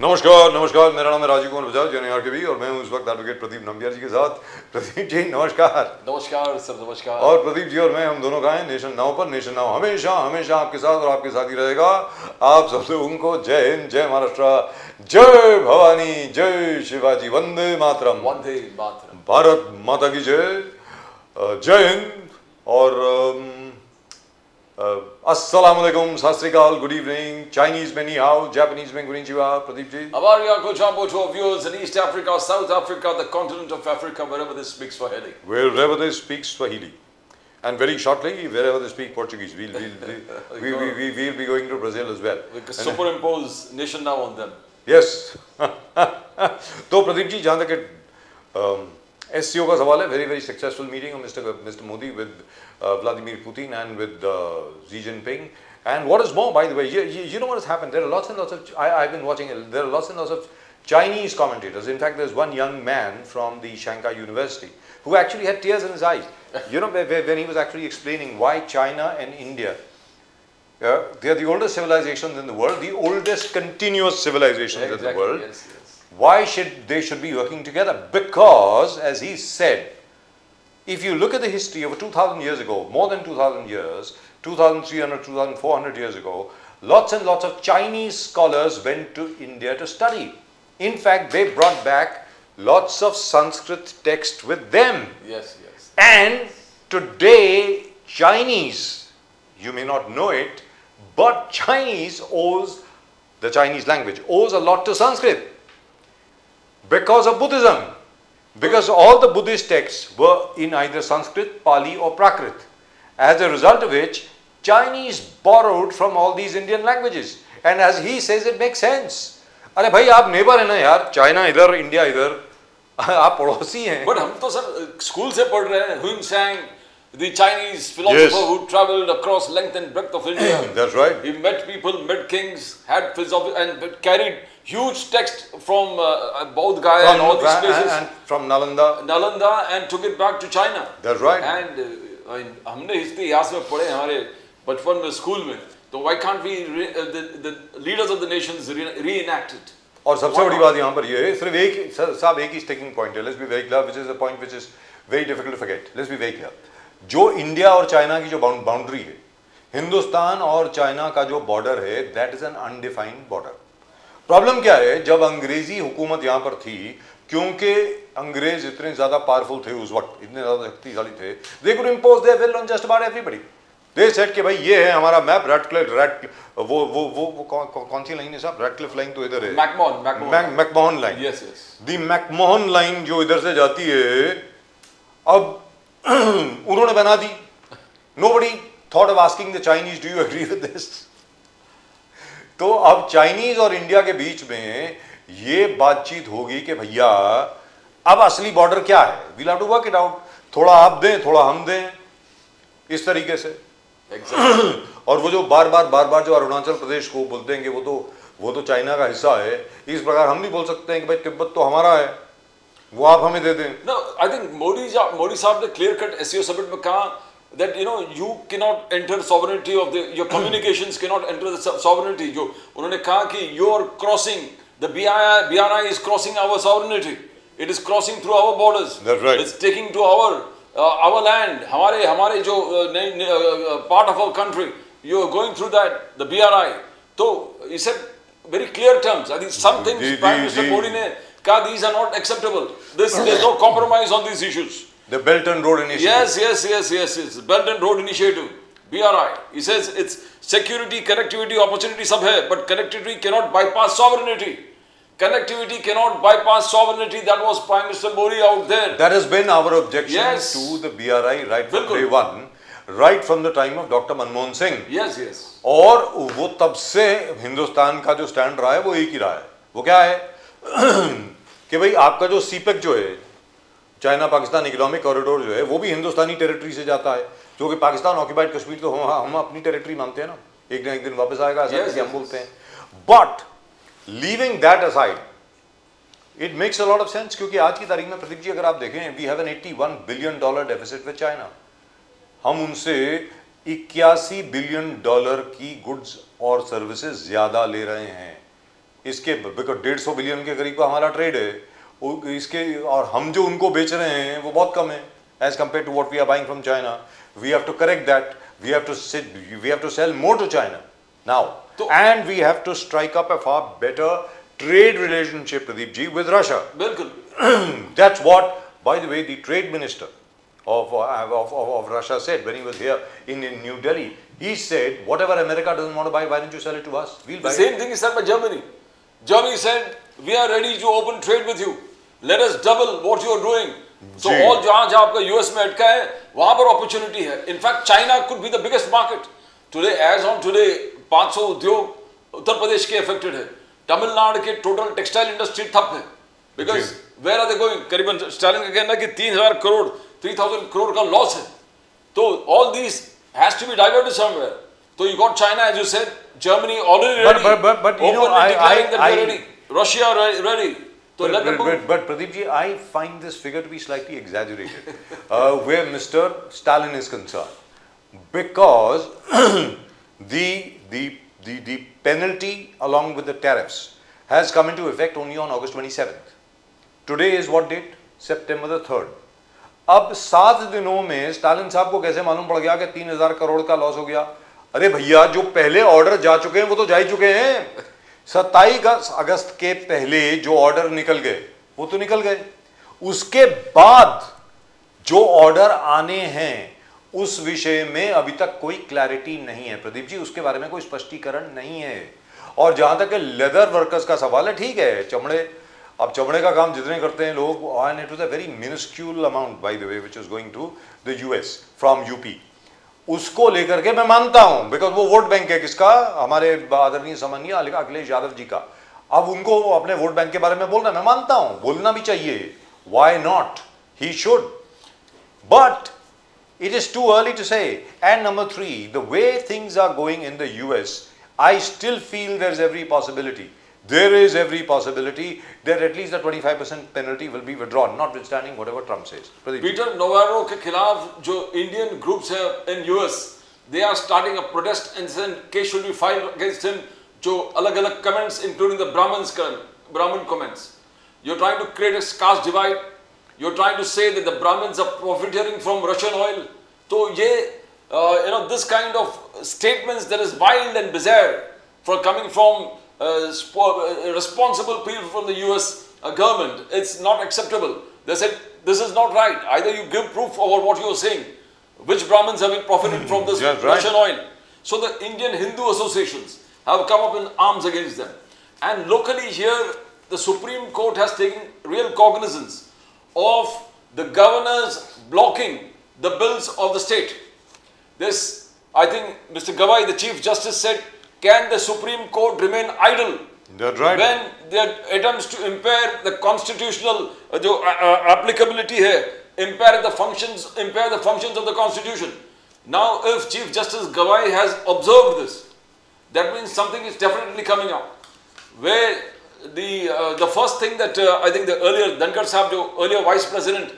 नमस्कार नमस्कार, मेरा नाम है राजीव कुमार बजाज जैन के भी, और मैं हूं इस वक्त एडवोकेट प्रदीप नंबियार जी के साथ। प्रदीप जी नमस्कार। नमस्कार सर, नमस्कार। और प्रदीप जी और मैं, हम दोनों का है नेशन नाउ पर। नेशन नाउ हमेशा हमेशा आपके साथ और आपके साथ ही रहेगा। आप सब लोगों को जय हिंद, जय महाराष्ट्र, जय भवानी, जय शिवाजी, वंदे मातरम। वंदे मातरम। भारत माता की जय, जय हिंद। और अस्सलाम वालेकुम, सत श्री अकाल, गुड इवनिंग। चाइनीज में नी हाउ, जापानीज में गुनिचिवा। Pradeep ji, Abaria Kochambo to our viewers in East Africa, South Africa, the continent of Africa, wherever they speak Swahili. wherever they speak Swahili, and very shortly wherever they speak Portuguese, we'll be going to Brazil as well. We can superimpose nation now on them. Yes. तो प्रदीप जी, जहाँ तक SCO का सवाल है, very successful meeting of Mr. Modi with Vladimir Putin and with Xi Jinping. And what is more, by the way, you know what has happened? There are lots and lots of, I've been watching it, there are lots and lots of Chinese commentators. In fact, there's one young man from the Shanghai University who actually had tears in his eyes. You know, when he was actually explaining why China and India, they are the oldest civilizations in the world, the oldest continuous civilizations in the world. Yes. Why they should be working together? Because, as he said, if you look at the history of 2,000 years ago, more than 2,000 years, 2,300, 2,400 years ago, lots and lots of Chinese scholars went to India to study. In fact, they brought back lots of Sanskrit text with them. Yes. And today, Chinese, you may not know it, but Chinese owes, the Chinese language owes a lot to Sanskrit because of Buddhism. Because all the Buddhist texts were in either Sanskrit, Pali or Prakrit. As a result of which, Chinese borrowed from all these Indian languages. And as he says, it makes sense. अरे भाई, आप neighbour है ना यार, China इधर, India इधर, आप पड़ोसी हैं। But हम तो सर स्कूल से पढ़ रहे हैं, Huang Sang, the Chinese philosopher who traveled across length and breadth of India. That's right. He met people, met kings, had philosophy, and carried huge text from Bodh Gaya and all these places. And from Nalanda. And took it back to China. That's right. And हमने history इतिहास में पढ़े हमारे बचपन में school में, तो why can't we the leaders of the nations reenact it? और सबसे बड़ी बात यहाँ पर ये है, सिर्फ एक ही स्टिकिंग पॉइंट है. Let's be very clear, which is a point which is very difficult to forget. Let's be very clear. जो इंडिया और चाइना की जो बाउंड्री है, हिंदुस्तान और चाइना का जो बॉर्डर है, that is an undefined border. Problem क्या है, जब अंग्रेजी हुकूमत यहाँ पर थी, क्योंकि अंग्रेज इतने ज्यादा पावरफुल थे उस वक्त, इतने ज्यादा शक्तिशाली थे, they could impose their will on just about everybody. They said कि भाई ये है हमारा मैप, वो कौन सी लाइन है साहब? रेडक्लिफ लाइन तो इधर है, McMahon line. Yes. The McMahon line जो इधर से जाती है, अब उन्होंने बना दी. Nobody thought of asking the Chinese, do you agree with this? तो अब चाइनीज और इंडिया के बीच में ये बातचीत होगी कि भैया अब असली बॉर्डर क्या है, we'll have to work it out. थोड़ा आप दें, थोड़ा हम दें, इस तरीके से. और वो जो बार बार जो अरुणाचल प्रदेश को बोलते हैं कि वो तो चाइना का हिस्सा है, इस प्रकार हम नहीं बोल सकते हैं कि भाई तिब्बत तो हमारा है, वो आप हमें दे दें. No, I think मोदी साहब ने क्लियर कट SCO समिट में कहा that you cannot enter sovereignty of your communications cannot enter the sovereignty. जो उन्होंने कहा कि you're crossing the BRI is crossing our sovereignty. It is crossing through our borders. That's right. It's taking to our land. हमारे जो part of our country. You're going through that, the BRI. So he said very clear terms. I think some things Prime Minister Modi ne kaha, these are not acceptable. There's no compromise on these issues. The Belt and Road Initiative. Yes. Belt and Road Initiative, BRI. He says it's security, connectivity, opportunity sab hai, but connectivity cannot bypass sovereignty. Connectivity cannot bypass sovereignty. That was Prime Minister Modi out there. That has been our objection to the BRI right from day one, right from the time of Dr. Manmohan Singh. Yes. और वो तब से हिंदुस्तान का जो stand रहा है वो एक ही रहा है. वो क्या है कि भाई आपका जो सीपेक जो है, चाइना पाकिस्तान इकोनॉमिक कॉरिडोर जो है, वो भी हिंदुस्तानी टेरिटरी से जाता है, जो कि पाकिस्तान ऑक्यूपाइड कश्मीर तो हम अपनी टेरिटरी मानते हैं ना, एक दिन वापस आएगा, ऐसा हम बोलते हैं. But leaving that aside, it makes a lot of sense, क्योंकि आज की तारीख में प्रदीप जी अगर आप देखें, we have an $81 billion deficit with China. हम उनसे $81 बिलियन की गुड्स और सर्विसेज ज्यादा ले रहे हैं. इसके बिकॉज 150 बिलियन के करीब का हमारा ट्रेड है, इसके और हम जो उनको बेच रहे हैं वो बहुत कम है as compare to what we are buying from China. We have to correct that. We have to sell more to China now, and we have to strike up a far better trade relationship, Pradeep ji, with Russia. बिल्कुल. That's what, by the way, the trade minister of Russia said when he was here in New Delhi. He said, whatever America doesn't want to buy, why don't you sell it to us? We'll buy The it. same thing is said by Germany. Germany said, we are ready to open trade with you. Let us double what you are doing. So ji. all जहाँ आपका US में अटका है, वहाँ पर opportunity है. In fact, China could be the biggest market. Today, as on today, 500 उद्योग उत्तर प्रदेश के affected है. तमिलनाडु के टोटल टेक्सटाइल इंडस्ट्री ठप है. Because where are they going? करीबन स्टालिन का कहना है कि 3,000 करोड़ 3,000 करोड़ का लॉस है. तो all these has to be diverted somewhere. So you got China, as you said, Germany already ready. But you know, openly declaring that they're I ready. Russia ready. So let them move. but Pradeep ji, I find this figure to be slightly exaggerated, where Mr. Stalin is concerned, because the penalty along with the tariffs has come into effect only on August 27th. Today is what date? September the 3rd. अब 7 दिनों में Stalin साहब को कैसे मालूम पड़ गया कि 3,000 करोड़ का लॉस हो गया? अरे भैया, जो पहले ऑर्डर जा चुके हैं वो तो जा ही चुके हैं. 27 अगस्त के पहले जो ऑर्डर निकल गए वो तो निकल गए. उसके बाद जो ऑर्डर आने हैं उस विषय में अभी तक कोई क्लैरिटी नहीं है प्रदीप जी. उसके बारे में कोई स्पष्टीकरण नहीं है. और जहां तक लेदर वर्कर्स का सवाल है, ठीक है, चमड़े, अब चमड़े का काम जितने करते हैं लोग, and it was a very minuscule amount by the way which is going to the US from UP. उसको लेकर के मैं मानता हूं, बिकॉज वो वोट बैंक है किसका? हमारे आदरणीय सम्माननीय अखिलेश यादव जी का. अब उनको अपने वोट बैंक के बारे में बोलना, मैं मानता हूं, बोलना भी चाहिए. Why not? He should. But it is too early to say. And number 3, the way things are going in the US, I still feel there is every possibility that at least the 25% penalty will be withdrawn, notwithstanding whatever Trump says. Pradeep. Peter Navarro के खिलाफ जो Indian groups है in US, they are starting a protest and saying case should be filed against him. जो अलग-अलग comments, including the Brahmin comments. You're trying to create a caste divide. You're trying to say that the Brahmins are profiteering from Russian oil. So ये this kind of statements that is wild and bizarre for coming from responsible people from the US government. It's not acceptable. They said this is not right. Either you give proof about what you are saying. Which Brahmins have been profited from this Russian oil? So the Indian Hindu associations have come up in arms against them. And locally here, the Supreme Court has taken real cognizance of the governors blocking the bills of the state. This, I think, Mr. Gawai, the Chief Justice, said, can the Supreme Court remain idle? That's right. When their attempts to impair the constitutional applicability here, impair the functions of the Constitution. Now, if Chief Justice Gawai has observed this, that means something is definitely coming out. Where the first thing that I think the earlier Dhankar Sahab, the earlier Vice President,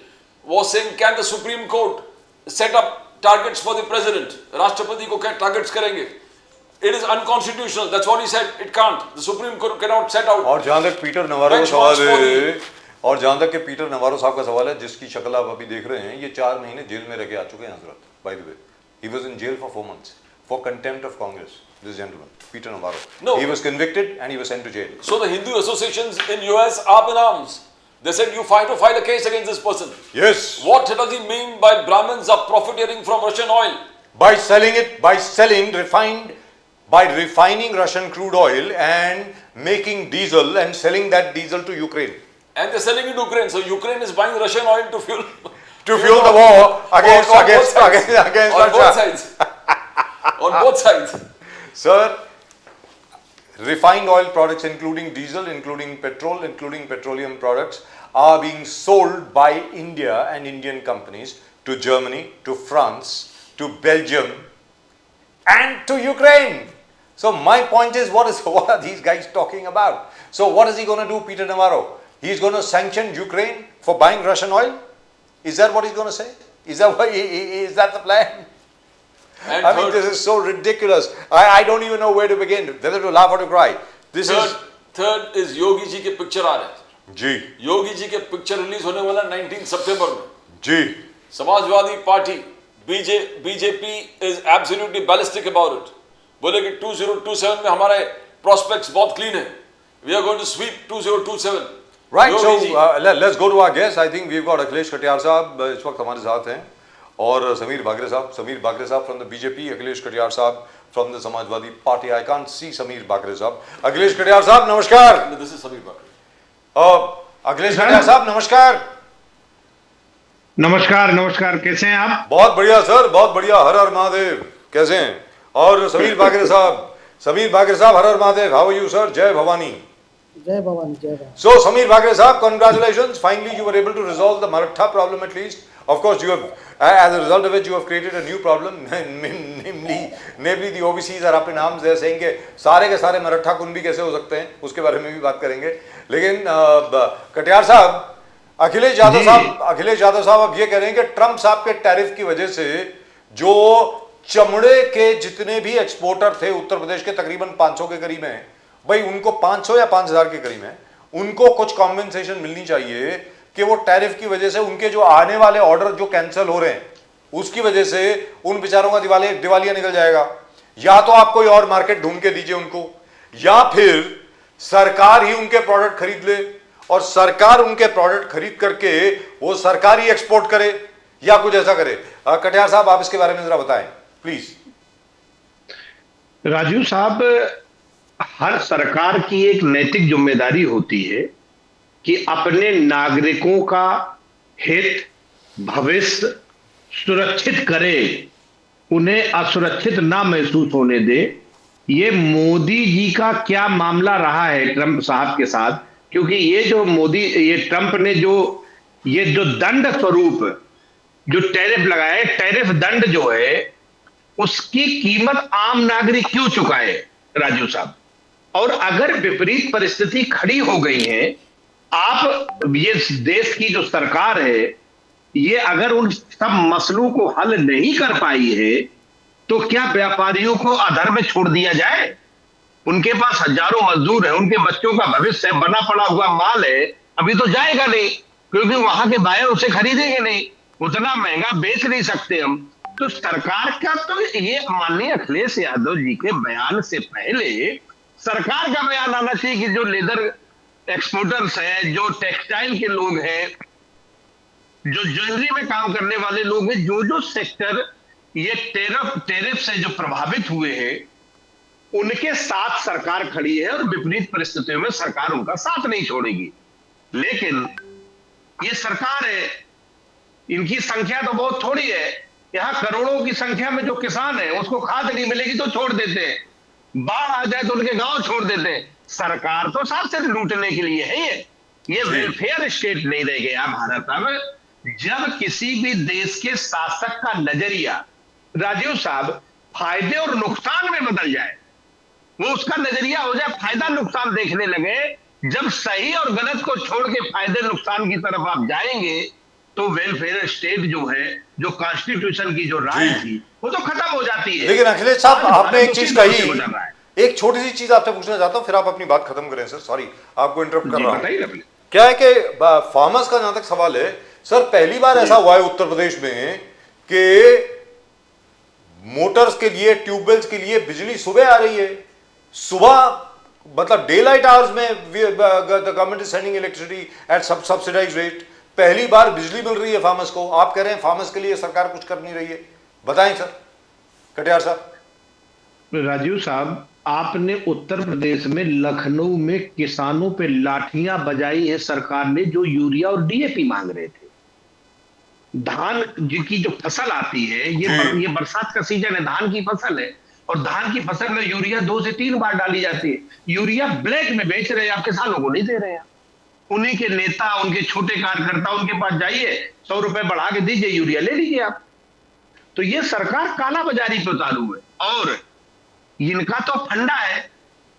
was saying, can the Supreme Court set up targets for the President? Rashtrapati ko क्या targets करेंगे? It is unconstitutional. That's what he said. It can't. The Supreme Court cannot set out. और जहाँ तक Peter Navarro का सवाल है, और जहाँ तक के पीटर नवारो साहब का सवाल है, जिसकी शक्ल आप अभी देख रहे हैं, ये 4 महीने जेल में रह के आ चुके हैं हजरत. By the way, he was in jail for 4 months for contempt of Congress. This gentleman, Peter Navarro. No. He was convicted and he was sent to jail. So the Hindu associations in US are up in arms. They said you fight to file a case against this person. Yes. What does he mean by Brahmins are profiteering from Russian oil? By refining Russian crude oil and making diesel and selling that diesel to Ukraine. And they're selling it to Ukraine. So Ukraine is buying Russian oil to fuel the war against on Russia. Both sides. On both sides. Sir, refined oil products including diesel, including petrol, including petroleum products are being sold by India and Indian companies to Germany, to France, to Belgium and to Ukraine. So my point is, what are these guys talking about? So what is he going to do, Peter Navarro? He's going to sanction Ukraine for buying Russian oil? Is that what he's going to say? Is that the plan? And I mean, this is so ridiculous. I don't even know where to begin, whether to laugh or to cry. 3rd is Yogi ji के picture आ रहे हैं। जी योगी जी के picture release होने वाला 19 सितंबर में। जी Samajwadi party BJP is absolutely ballistic about it. बोले कि 2027 में हमारे प्रोस्पेक्ट्स बहुत क्लीन है। We are going to sweep 2027। Right, so Yogi ji. Let's go to our guest. I think we have got Akhilesh Katiyar साहब इस वक्त हमारे साथ हैं, और समीर बागरे साहब from the BJP, Akhilesh Katiyar साहब from the Samajwadi Party. I can't see Sameer Bagre साहब। अखिलेश कटियार साहब नमस्कार। This is Sameer Bagre. अखिलेश कटियार साहब नमस्कार। नमस्कार नमस्कार, कैसे हैं आप? बहुत बढ़िया सर, बहुत बढ़िया। हर हर महादेव। कैसे हैं? और समीर बागरे साहब हर हर Mahadev. How are you sir? जय भवानी। जय भवानी, जय Bhavani. So, Samir Bagre Saab, congratulations. Finally, you were able to resolve the Maratha problem at least. Of course, you have, as a result of it, you have created a new problem, namely the OBCs are up in arms. They are saying कि सारे के सारे मराठा कुनबी कैसे हो सकते हैं, उसके बारे में भी बात करेंगे। लेकिन कटियार साहब, अखिलेश यादव साहब अब ये कह रहे हैं कि ट्रंप साहब के टैरिफ की वजह से जो चमड़े के जितने भी एक्सपोर्टर थे उत्तर प्रदेश के, तकरीबन 500 के करीब हैं, भाई उनको 500 या 5000 के करीब हैं, उनको कुछ कॉम्पेंसेशन मिलनी चाहिए कि वो टैरिफ की वजह से उनके जो आने वाले ऑर्डर जो कैंसिल हो रहे हैं उसकी वजह से उन बेचारों का दिवालिया निकल जाएगा। या तो आप कोई और मार्केट ढूंढ के दीजिए उनको, या फिर सरकार ही उनके प्रोडक्ट खरीद ले और सरकार उनके प्रोडक्ट खरीद करके वो सरकार ही एक्सपोर्ट करे, या कुछ ऐसा करे। कटियार साहब आप इसके बारे में जरा बताएं प्लीज। राजू साहब, हर सरकार की एक नैतिक जिम्मेदारी होती है कि अपने नागरिकों का हित, भविष्य सुरक्षित करे, उन्हें असुरक्षित ना महसूस होने दे। ये मोदी जी का क्या मामला रहा है ट्रंप साहब के साथ, क्योंकि ये ट्रंप ने जो दंड स्वरूप जो टैरिफ लगाए, टैरिफ दंड जो है उसकी कीमत आम नागरिक क्यों चुकाए राजू साहब? और अगर विपरीत परिस्थिति खड़ी हो गई है, ये देश की जो सरकार है ये अगर उन सब मसलों को हल नहीं कर पाई है, तो क्या व्यापारियों को अधर में छोड़ दिया जाए? उनके पास हजारों मजदूर है, उनके बच्चों का भविष्य है, बना पड़ा हुआ माल है, अभी तो जाएगा नहीं क्योंकि वहां के बायर उसे खरीदेंगे नहीं, उतना महंगा बेच नहीं सकते हम। तो सरकार का तो ये माननीय अखिलेश यादव जी के बयान से पहले सरकार का बयान आना चाहिए कि जो लेदर एक्सपोर्टर्स हैं, जो टेक्सटाइल के लोग हैं, जो ज्वेलरी में काम करने वाले लोग हैं, जो सेक्टर ये टेरिफ से जो प्रभावित हुए हैं, उनके साथ सरकार खड़ी है और विपरीत परिस्थितियों में सरकार उनका साथ नहीं छोड़ेगी। लेकिन ये सरकार है, इनकी संख्या तो बहुत थोड़ी है। यहां करोड़ों की संख्या में जो किसान है उसको खाद नहीं मिलेगी तो छोड़ देते हैं, बाढ़ आ जाए तो उनके गांव छोड़ देते हैं। सरकार तो साथ से लूटने के लिए है। ये वेलफेयर स्टेट नहीं रह गया भारत में। जब किसी भी देश के शासक का नजरिया राजीव साहब फायदे और नुकसान में बदल जाए, वो उसका नजरिया हो जाए फायदा नुकसान देखने लगे, जब सही और गलत को छोड़ के फायदे नुकसान की तरफ आप जाएंगे, तो वेलफेयर स्टेट जो है, जो कॉन्स्टिट्यूशन की जो राय थी, वो तो खत्म हो जाती है। लेकिन अखिलेश साहब आपने एक चीज कही, एक छोटी सी चीज आपसे पूछना चाहता हूं, फिर आप अपनी बात खत्म करें सर। सॉरी आपको इंटरप्ट कर रहा हूं। क्या है कि फार्मर्स का जहां तक सवाल है सर, पहली बार ऐसा हुआ है उत्तर प्रदेश में कि मोटर्स के लिए, ट्यूबवेल्स के लिए बिजली सुबह आ रही है। सुबह मतलब डे लाइट आवर्स में the government is sending electricity at subsidised rate. पहली बार बिजली मिल रही है फार्मर्स को। आप कह रहे हैं फार्मर्स के लिए सरकार कुछ कर नहीं रही है, बताएं सर कटियार साहब। राजीव साहब, आपने उत्तर प्रदेश में लखनऊ में किसानों पे लाठियां बजाई है सरकार ने, जो यूरिया और डीएपी मांग रहे थे। धान की जो फसल आती है, ये बरसात का सीजन है, धान की फसल है, और धान की फसल में यूरिया 2 से 3 बार डाली जाती है। यूरिया ब्लैक में बेच रहे हैं, आप किसानों को नहीं दे रहे हैं। उन्हीं के नेता, उनके छोटे कार्यकर्ता, उनके पास जाइए, 100 रुपए बढ़ा के दीजिए, यूरिया ले लीजिए आप। तो ये सरकार काला बाजारी पे उतारू है, और इनका तो फंडा है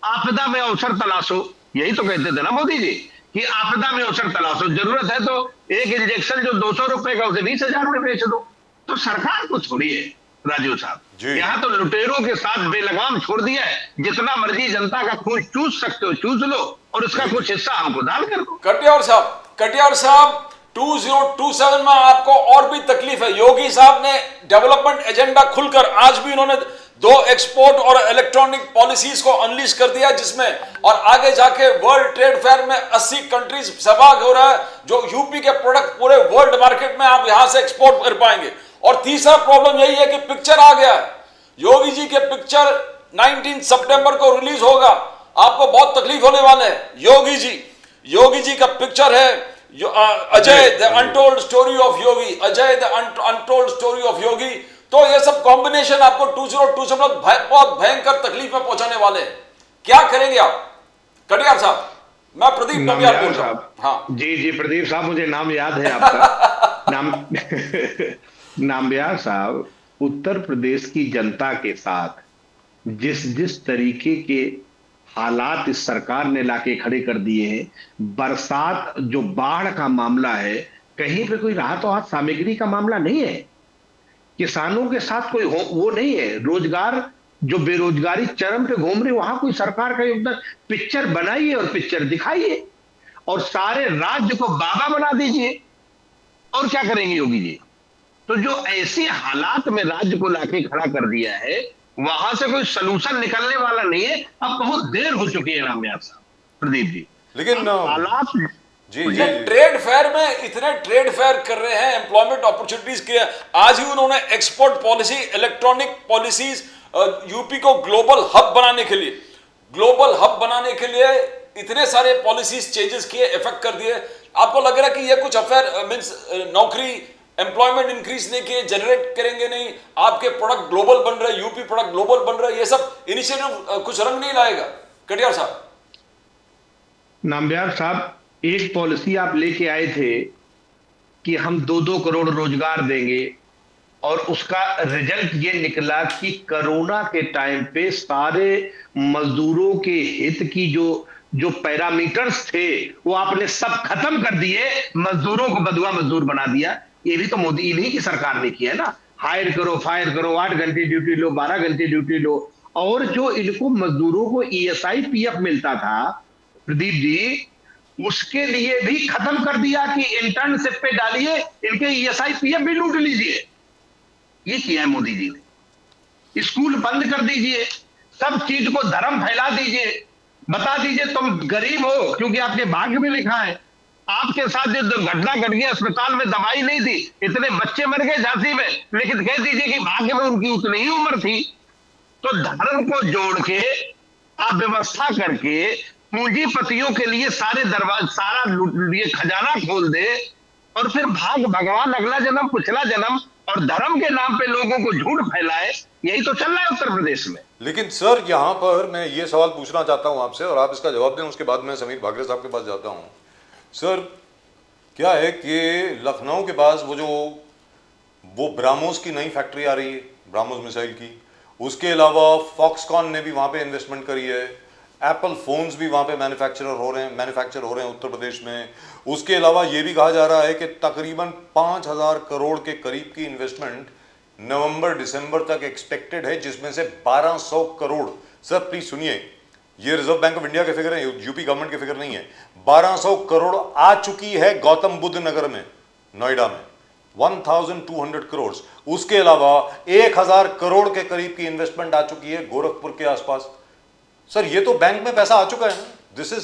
आपदा में अवसर तलाशो। यही तो कहते थे ना मोदी जी कि आपदा में अवसर तलाशो, जरूरत है तो एक इंजेक्शन जो 200 रुपए का उसे 20,000 में बेच दो। तो सरकार को छोड़िए राजीव साहब, यहाँ तो लुटेरों के साथ बेलगाम छोड़ दिया है। जितना मर्जी जनता का खून चूस सकते हो चूस लो, और उसका कुछ हिस्सा हमको दान कर दो। कटियार साहब 2027 में आपको और भी तकलीफ है। योगी साहब ने डेवलपमेंट एजेंडा खुलकर आज भी उन्होंने 2 एक्सपोर्ट और इलेक्ट्रॉनिक पॉलिसीज को अनलीश कर दिया, जिसमें और आगे जाके वर्ल्ड ट्रेड फेयर में 80 कंट्रीज सहभाग हो रहा है, जो यूपी के प्रोडक्ट पूरे वर्ल्ड मार्केट में आप यहां से एक्सपोर्ट कर पाएंगे। और तीसरा प्रॉब्लम यही है कि पिक्चर आ गया है, योगी जी के पिक्चर 19 सितंबर को रिलीज होगा, आपको बहुत तकलीफ होने वाले है। योगी जी का पिक्चर है Ajay the untold story of Yogi, Ajay the untold story of Yogi. तो ये सब कॉम्बिनेशन आपको 2027 में बहुत भयंकर तकलीफ में पहुंचाने वाले हैं। क्या करेंगे आप कटियार साहब? मैं प्रदीप नम्बियार बोल रहा हूं। हाँ जी प्रदीप साहब, मुझे नाम याद है आपका। नामबियार साहब, उत्तर प्रदेश की जनता के साथ जिस तरीके के हालात इस सरकार ने लाके खड़े कर दिए हैं, बरसात जो बाढ़ का मामला है, कहीं पे कोई राहत और सामग्री का मामला नहीं है, किसानों के साथ कोई वो नहीं है, रोजगार जो बेरोजगारी चरम पे घूम रही, वहां कोई सरकार का योगदान। पिक्चर बनाइए और पिक्चर दिखाइए और सारे राज्य को बाबा बना दीजिए, और क्या करेंगे योगी जी? तो जो ऐसे हालात में राज्य को लाके खड़ा कर दिया है, वहां से कोई सलूशन निकलने वाला नहीं है। अब बहुत देर हो चुकी है नामबियार साहब, प्रदीप जी। लेकिन हालात जी ट्रेड फेयर में इतने ट्रेड फेयर कर रहे हैं, एम्प्लॉयमेंट अपॉर्चुनिटीज के। आज ही उन्होंने export policy, electronic policies, UP को ग्लोबल हब बनाने के लिए इतने सारे पॉलिसीज चेंजेस किए, इफेक्ट कर दिए। आपको लग रहा है कि ये कुछ अफेयर मींस नौकरी, एम्प्लॉयमेंट इंक्रीज नहीं किए, जनरेट करेंगे नहीं, आपके प्रोडक्ट ग्लोबल बन रहे, यूपी प्रोडक्ट ग्लोबल बन रहे, ये सब इनिशिएटिव कुछ रंग नहीं लाएगा कटियार साहब? नामबियार साहब, एक पॉलिसी आप लेके आए थे कि हम 2-2 करोड़ रोजगार देंगे, और उसका रिजल्ट ये निकला कि कोरोना के टाइम पे सारे मजदूरों के हित की जो पैरामीटर्स थे वो आपने सब खत्म कर दिए, मजदूरों को बदुआ मजदूर बना दिया। ये भी तो मोदी इन्हीं की सरकार ने किया है ना। हायर करो, फायर करो, 8 घंटे ड्यूटी लो, 12 घंटे ड्यूटी लो, और जो इनको मजदूरों को ईएसआई पीएफ मिलता था प्रदीप जी, उसके लिए भी खत्म कर दिया कि इंटर्नशिप पे डालिए, इनके ईएसआई पीएफ भी लूट लीजिए। ये किया है मोदी जी ने। स्कूल बंद कर दीजिए, सब चीज को धर्म फैला दीजिए, बता दीजिए तुम गरीब हो क्योंकि आपके भाग्य में लिखा है। आपके साथ जो दुर्घटना घट गई, अस्पताल में दवाई नहीं थी, इतने बच्चे मर गए झांसी में, लेकिन कह दीजिए कि भाग्य में उनकी उतनी ही उम्र थी। तो धर्म को जोड़ के आप व्यवस्था करके पूंजीपतियों के लिए सारे दरवाजे, सारा ये खजाना खोल दे, और फिर भाग भगवान अगला जन्म, पिछला जन्म, और धर्म के नाम पे लोगों को झूठ फैलाए। यही तो चल रहा है उत्तर प्रदेश में। लेकिन सर, यहाँ पर मैं ये सवाल पूछना चाहता हूँ आपसे, और आप इसका जवाब दें, उसके बाद मैं समीर भागरे साहब के पास जाता हूँ। सर, क्या है कि लखनऊ के पास वो ब्राह्मोस की नई फैक्ट्री आ रही है, ब्राह्मोस मिसाइल की। उसके अलावा फॉक्सकॉन ने भी वहाँ पे इन्वेस्टमेंट करी है, एप्पल फोन्स भी वहाँ पे मैन्युफैक्चर हो रहे हैं उत्तर प्रदेश में। उसके अलावा ये भी कहा जा रहा है कि तकरीबन 5,000 करोड़ के करीब की इन्वेस्टमेंट नवंबर दिसंबर तक एक्सपेक्टेड है, जिसमें से 1,200 करोड़, सर प्लीज सुनिए, ये रिजर्व बैंक ऑफ इंडिया के फिगर है, यूपी गवर्नमेंट के फिगर नहीं है, 1,200 करोड़ आ चुकी है गौतम बुद्ध नगर में, नोएडा में 1,200 करोड़। उसके अलावा 1,000 करोड़ के करीब की इन्वेस्टमेंट आ चुकी है गोरखपुर के आसपास। सर, ये तो बैंक में पैसा आ चुका है ना,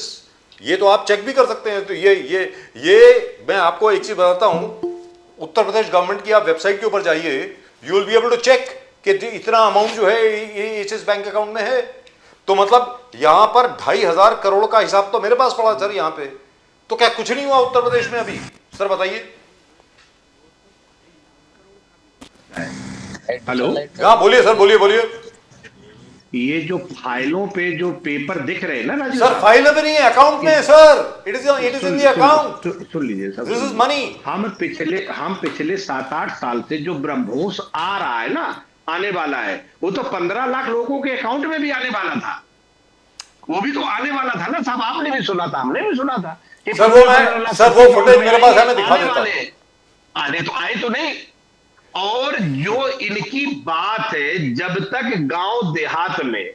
ये तो आप चेक भी कर सकते हैं। तो ये मैं आपको एक चीज बताता हूं, उत्तर प्रदेश गवर्नमेंट की आप वेबसाइट के ऊपर जाइए, you will be able to check कि इतना अमाउंट जो है ये इस बैंक अकाउंट में है। तो मतलब यहां पर 2,500 करोड़ का हिसाब तो मेरे पास पड़ा सर यहां पे। तो क्या कुछ नहीं हुआ उत्तर प्रदेश में अभी? सर बताइए। हेलो, हाँ बोलिए सर, बोलिए। ये जो फाइलों पे जो पेपर दिख रहे हैं ना राजू सर, फाइल में नहीं है, अकाउंट में है sir. It is in the account. सुन लीजिए सर, दिस इज मनी। हम पिछले 7-8 साल से जो ब्रह्मोस आ रहा है ना, आने वाला है, वो तो 15 लाख लोगों के अकाउंट में भी आने वाला था। वो भी तो आने वाला था ना साहब, आपने भी सुना था, हमने भी सुना था। सर वो फुटेज मेरे पास है, मैं दिखा देता हूं। आने तो आए तो नहीं। और जो इनकी बात है, जब तक गांव देहात में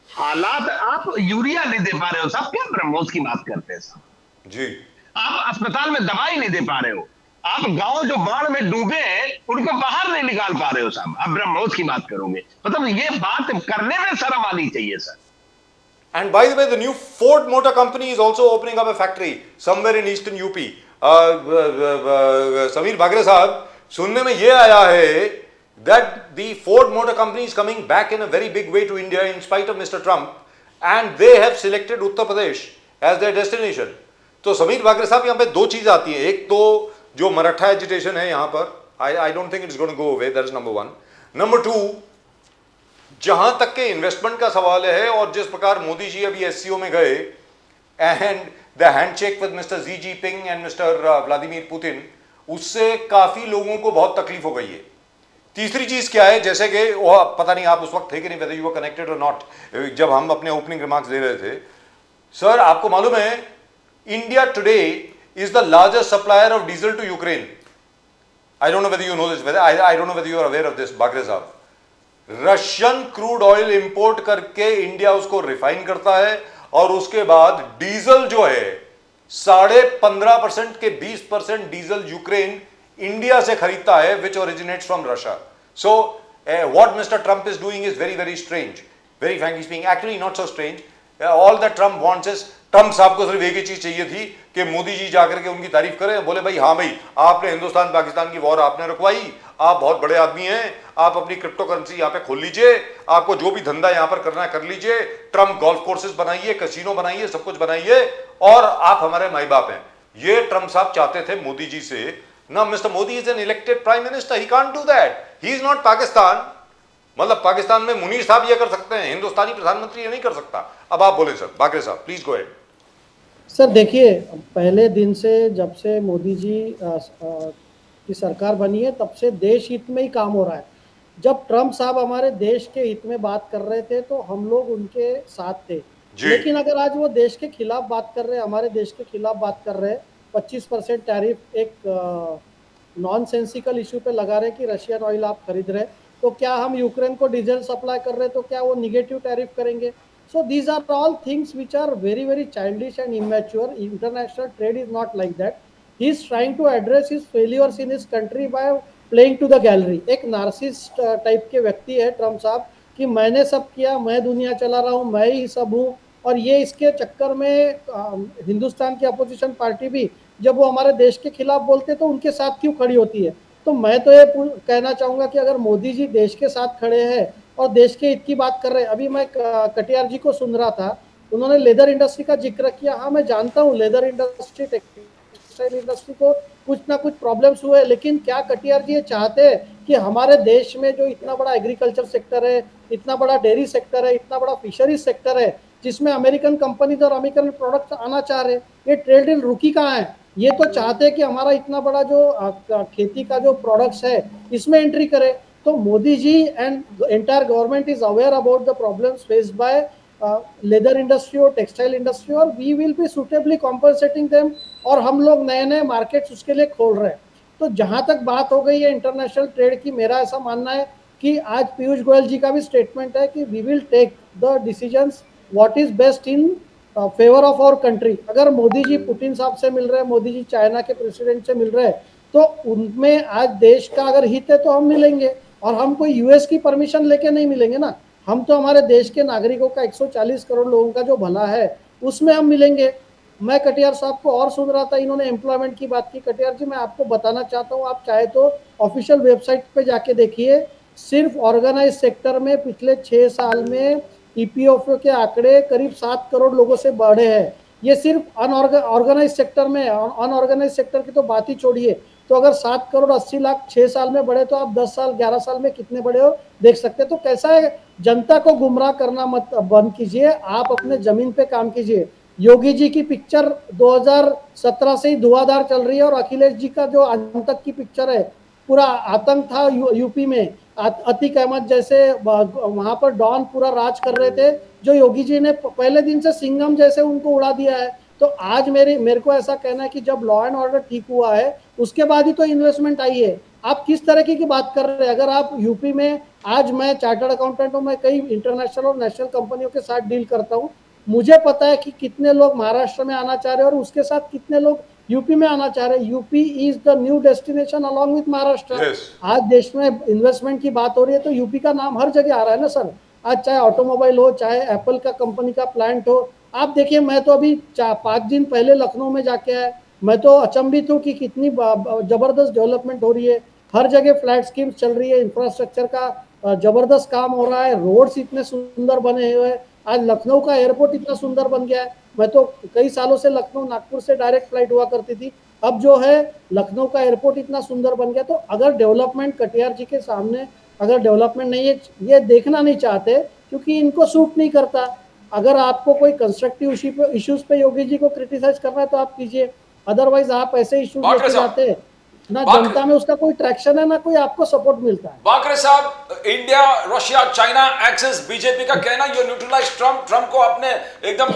हालात, आप यूरिया नहीं दे पा रहे हो साहब, क्या ब्रह्मोस की बात करते हैं साहब। जी आप अस्पताल में दवाई नहीं दे पा रहे हो, आप गांव जो बाढ़ में डूबे हैं उनको बाहर नहीं निकाल पा रहे हो साहब, आप ब्रह्मोस की बात करोगे। मतलब ये बात करने में शर्म आनी चाहिए sir. And by the way, the new Ford Motor Company is also opening up a factory somewhere in eastern UP. Sameer Bhagre साहब, सुनने में ये आया है that the Ford Motor Company is coming back in a very big way to India in spite of Mr. Trump, and they have selected Uttar Pradesh as their destination. तो समीर भागरे साहब, यहाँ पे दो चीज आती है। एक तो जो मराठा एजिटेशन है यहाँ पर, I don't think it's going to go away. That is number one. Number two, जहां तक के इन्वेस्टमेंट का सवाल है और जिस प्रकार मोदी जी अभी एससीओ में गए and the handshake with mister Xi Jinping and mister Vladimir Putin, उससे काफी लोगों को बहुत तकलीफ हो गई है। तीसरी चीज क्या है, जैसे कि वो पता नहीं आप उस वक्त थे कि नहीं, वेदर यू वर कनेक्टेड और नॉट, जब हम अपने ओपनिंग रिमार्क्स दे रहे थे, सर आपको मालूम है India today is the largest supplier of diesel to Ukraine. I don't know whether you know this, I don't know whether you are aware of this Bagre साहब। रशियन क्रूड ऑयल इंपोर्ट करके India उसको refine करता है और उसके बाद diesel जो है 15.5% के 20% डीजल यूक्रेन इंडिया से खरीदता है, विच originates from Russia. So what mister Trump is doing is very very strange, very frankly speaking, actually not so strange. All that Trump wants is, Trump साहब को सिर्फ एक ही चीज चाहिए थी कि मोदी जी जाकर के उनकी तारीफ करें, बोले भाई हाँ भाई आपने हिंदुस्तान पाकिस्तान की वॉर आपने रुकवाई, आप बहुत बड़े आदमी हैं, आप अपनी क्रिप्टो करेंसी यहाँ पे खोल लीजिए, आपको जो भी धंधा यहाँ पर करना है कर लीजिए, ट्रम्प गोल्फ कोर्सेज बनाइए, कैसीनो बनाइए, सब कुछ बनाइए और आप हमारे माई बाप हैं। ये ट्रम्प साहब चाहते थे मोदी जी से ना। Mister Modi is an elected prime minister, he can't do that, he is not Pakistan. मतलब पाकिस्तान में मुनीर साहब ये कर सकते हैं, हिंदुस्तानी प्रधानमंत्री ये नहीं कर सकता। अब आप बोले सर, बागरे साहब प्लीज गो अहेड। सर देखिए, पहले दिन से जब से मोदी जी की सरकार बनी है तब से देश हित में ही काम हो रहा है। जब ट्रम्प साहब हमारे देश के हित में बात कर रहे थे तो हम लोग उनके साथ थे, लेकिन अगर आज वो देश के खिलाफ बात कर रहे हैं, हमारे देश के खिलाफ बात कर रहे हैं, 25% टैरिफ एक नॉन सेंसिकल इशू पे लगा रहे कि रशियन ऑयल आप खरीद रहे, तो क्या हम यूक्रेन को डीजल सप्लाई कर रहे तो क्या वो निगेटिव टैरिफ करेंगे? So these are all things which are very very childish and immature. International trade is not like that. He is trying to address his failures in his country by playing to the gallery. एक narcissist type के व्यक्ति है Trump साहब कि मैंने सब किया, मैं दुनिया चला रहा हूँ, मैं ही सब हूँ। और ये इसके चक्कर में हिंदुस्तान की अपोजिशन पार्टी भी जब वो हमारे देश के खिलाफ बोलते तो उनके साथ क्यों खड़ी होती है? तो मैं तो ये कहना चाहूँगा कि अगर मोदी जी देश के साथ खड़े हैं और देश के हित की बात कर रहे हैं, अभी मैं कटियार जी को सुन रहा था, उन्होंने लेदर इंडस्ट्री का जिक्र किया। हाँ मैं जानता हूँ लेदर इंडस्ट्री, टेक्सटाइल इंडस्ट्री को कुछ ना कुछ प्रॉब्लम्स हुए, लेकिन क्या कटियार जी ये चाहते हैं कि हमारे देश में जो इतना बड़ा एग्रीकल्चर सेक्टर है, इतना बड़ा डेयरी सेक्टर है, इतना बड़ा फिशरीज सेक्टर है, जिसमें अमेरिकन कंपनीज और अमेरिकन प्रोडक्ट्स आना चाह रहे, ये ट्रेड डील रुकी कहाँ है? ये तो चाहते हैं कि हमारा इतना बड़ा जो खेती का जो प्रोडक्ट्स है इसमें एंट्री करे। तो Modi ji and entire government is aware about the problems faced by leather industry और टेक्सटाइल इंडस्ट्री, और we will be suitably compensating them, और हम लोग नए नए मार्केट्स उसके लिए खोल रहे हैं। तो जहां तक बात हो गई है इंटरनेशनल ट्रेड की, मेरा ऐसा मानना है कि आज पीयूष गोयल जी का भी स्टेटमेंट है कि we will take the decisions what is best in favour of our country. अगर मोदी जी पुतिन साहब से मिल रहे हैं, मोदी जी चाइना के प्रेसिडेंट से मिल रहे हैं, तो उनमें आज देश का अगर हित है तो हम मिलेंगे, और हम कोई यूएस की परमिशन लेके नहीं मिलेंगे ना। हम तो हमारे देश के नागरिकों का 140 करोड़ लोगों का जो भला है उसमें हम मिलेंगे। मैं कटियार साहब को और सुन रहा था, इन्होंने एम्प्लॉयमेंट की बात की। कटियार जी मैं आपको बताना चाहता हूँ, आप चाहे तो ऑफिशियल वेबसाइट पे जाके देखिए, सिर्फ ऑर्गेनाइज सेक्टर में पिछले 6 साल में ईपीएफओ के आंकड़े करीब 7 करोड़ लोगों से बढ़े हैं। ये सिर्फ अनऑर्गेनाइज सेक्टर में, अनऑर्गेनाइज सेक्टर की तो बात ही छोड़िए। तो अगर 7 करोड़ 80 लाख 6 साल में बढ़े तो आप 10 साल 11 साल में कितने बड़े हो देख सकते हैं। तो कैसा है, जनता को गुमराह करना मत बंद कीजिए, आप अपने जमीन पे काम कीजिए। योगी जी की पिक्चर 2017 से ही धुआंधार चल रही है, और अखिलेश जी का जो आतंक की पिक्चर है, पूरा आतंक था यूपी में, अतीक अहमद जैसे वहां पर डॉन पूरा राज कर रहे थे, जो योगी जी ने पहले दिन से सिंघम जैसे उनको उड़ा दिया है। तो आज मेरे को ऐसा कहना है कि जब लॉ एंड ऑर्डर ठीक हुआ है उसके बाद ही तो इन्वेस्टमेंट आई है। आप किस तरीके की बात कर रहे हैं? अगर आप यूपी में, आज मैं चार्टर्ड अकाउंटेंट हूं, मैं कई इंटरनेशनल और नेशनल कंपनियों के साथ डील करता हूं, मुझे पता है कि कितने लोग महाराष्ट्र में आना चाह रहे हैं और उसके साथ कितने लोग यूपी में आना चाह रहे हैं। UP is the new destination along with Maharashtra. Yes. आज देश में इन्वेस्टमेंट की बात हो रही है तो यूपी का नाम हर जगह आ रहा है ना सर। आज चाहे ऑटोमोबाइल हो, चाहे एप्पल का कंपनी का प्लांट हो, आप देखिए, मैं तो अभी 5 दिन पहले लखनऊ में जाके आया, मैं तो अचंभित हूँ कि कितनी जबरदस्त डेवलपमेंट हो रही है। हर जगह फ्लैट स्कीम्स चल रही है, इंफ्रास्ट्रक्चर का जबरदस्त काम हो रहा है, रोड्स इतने सुंदर बने हुए हैं। आज लखनऊ का एयरपोर्ट इतना सुंदर बन गया है। मैं तो कई सालों से लखनऊ नागपुर से डायरेक्ट फ्लाइट हुआ करती थी, अब जो है लखनऊ का एयरपोर्ट इतना सुंदर बन गया। तो अगर डेवलपमेंट कटियार जी के सामने, अगर डेवलपमेंट नहीं है, ये देखना नहीं चाहते क्योंकि इनको सूट नहीं करता। अगर आपको कोई कंस्ट्रक्टिव इश्यूज पे योगी जी को क्रिटिसाइज करना है तो आप कीजिए, अदरवाइज आप ऐसे इश्यूज बाकरे लेके साहब, जाते हैं ना, बाकरे- जनता में उसका कोई ट्रैक्शन है ना कोई आपको सपोर्ट मिलता है। वाकरे साहब, India, Russia, China axis, BJP का कहना ये न्यूट्रलाइज ट्रम्प को आपने एकदम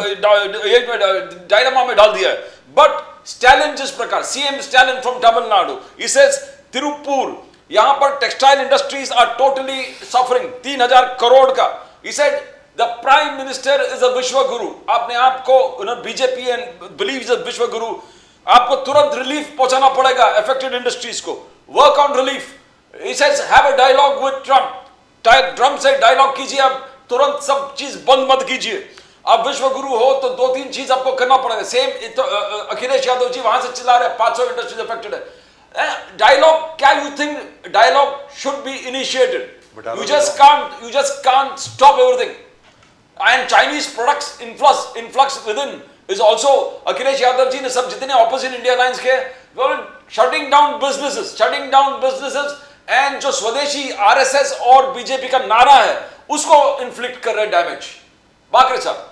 डायलेमा में डाल दिया है। बट स्टैलिन, जिस प्रकार CM Stalin from Tamil Nadu, he says Tiruppur, यहां पर textile industries are totally suffering, 3,000 crore का। he said the prime minister is a विश्व गुरु। आपने आपको बीजेपी एंड बिलीव्स अ विश्व गुरु, आपको तुरंत रिलीफ पहुंचाना पड़ेगा अफेक्टेड इंडस्ट्रीज को, work on relief. He says have a dialogue with Trump, Trump से डायलॉग कीजिए, अब तुरंत सब चीज बंद मत कीजिए। अब विश्व गुरु हो तो 2-3 चीज आपको करना पड़ेगा। सेम तो अखिलेश यादव जी वहां से चिल्ला रहे हैं 500 इंडस्ट्रीज अफेक्टेड है। डायलॉग, क्या you think dialogue should be initiated? You just can't stop everything. And Chinese products influx within is also, Akhilesh Yadav ji ने सब जितने opposite India alliance के, shutting down businesses and जो स्वदेशी RSS और BJP का नारा है उसको inflict कर रहे डैमेज। बाकरे साहब,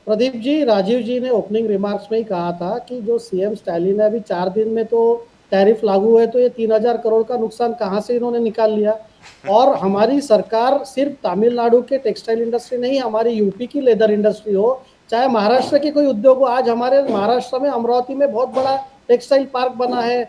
प्रदीप जी, राजीव जी ने ओपनिंग रिमार्क्स में ही कहा था कि जो सीएम स्टालिन है, अभी 4 दिन में तो टैरिफ लागू है, तो ये 3,000 करोड़ का नुकसान कहाँ से इन्होंने निकाल लिया। और हमारी सरकार सिर्फ तमिलनाडु के टेक्सटाइल इंडस्ट्री नहीं, हमारी यूपी की लेदर इंडस्ट्री हो, चाहे महाराष्ट्र के कोई उद्योग हो, आज हमारे महाराष्ट्र में अमरावती में बहुत बड़ा टेक्सटाइल पार्क बना है,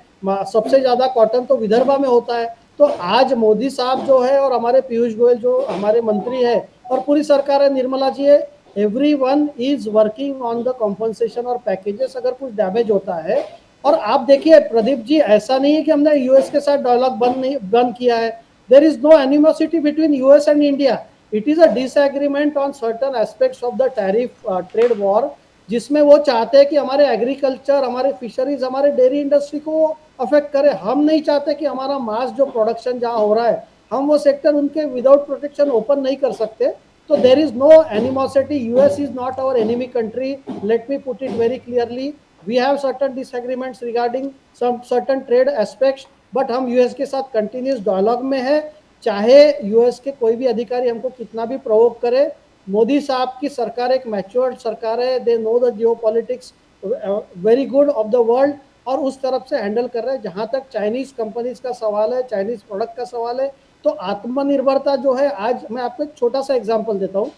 सबसे ज्यादा कॉटन तो विदर्भा में होता है। तो आज मोदी साहब जो है और हमारे पीयूष गोयल जो हमारे मंत्री है और पूरी सरकार है, निर्मला जी है, everyone is working on the compensation और पैकेजेस अगर कुछ डैमेज होता है। और आप देखिए प्रदीप जी, ऐसा नहीं है कि हमने यूएस के साथ डायलॉग बंद किया है। There is no animosity between US and India, it is a disagreement on certain aspects of the tariff trade war, जिसमें वो चाहते हैं कि हमारे एग्रीकल्चर, हमारे फिशरीज, हमारे डेयरी इंडस्ट्री को अफेक्ट करे। हम नहीं चाहते कि हमारा मास जो प्रोडक्शन जहाँ हो रहा है, हम वो सेक्टर उनके विदाउट प्रोटेक्शन ओपन नहीं कर सकते। तो there is no animosity, US is not our enemy country, let me put it very clearly. We have certain disagreements regarding some certain trade aspects, but हम यूएस के साथ continuous dialogue में है, चाहे यूएस के कोई भी अधिकारी हमको कितना भी प्रोवोक करे। मोदी साहब की सरकार एक मैच्योर्ड सरकार है, they know the geopolitics very good of the world, और उस तरफ से हैंडल कर रहे हैं। जहां तक चाइनीज कंपनीज का सवाल है, चाइनीज प्रोडक्ट का सवाल है, तो आत्मनिर्भरता जो है, आज मैं आपको एक छोटा सा एग्जांपल देता हूँ।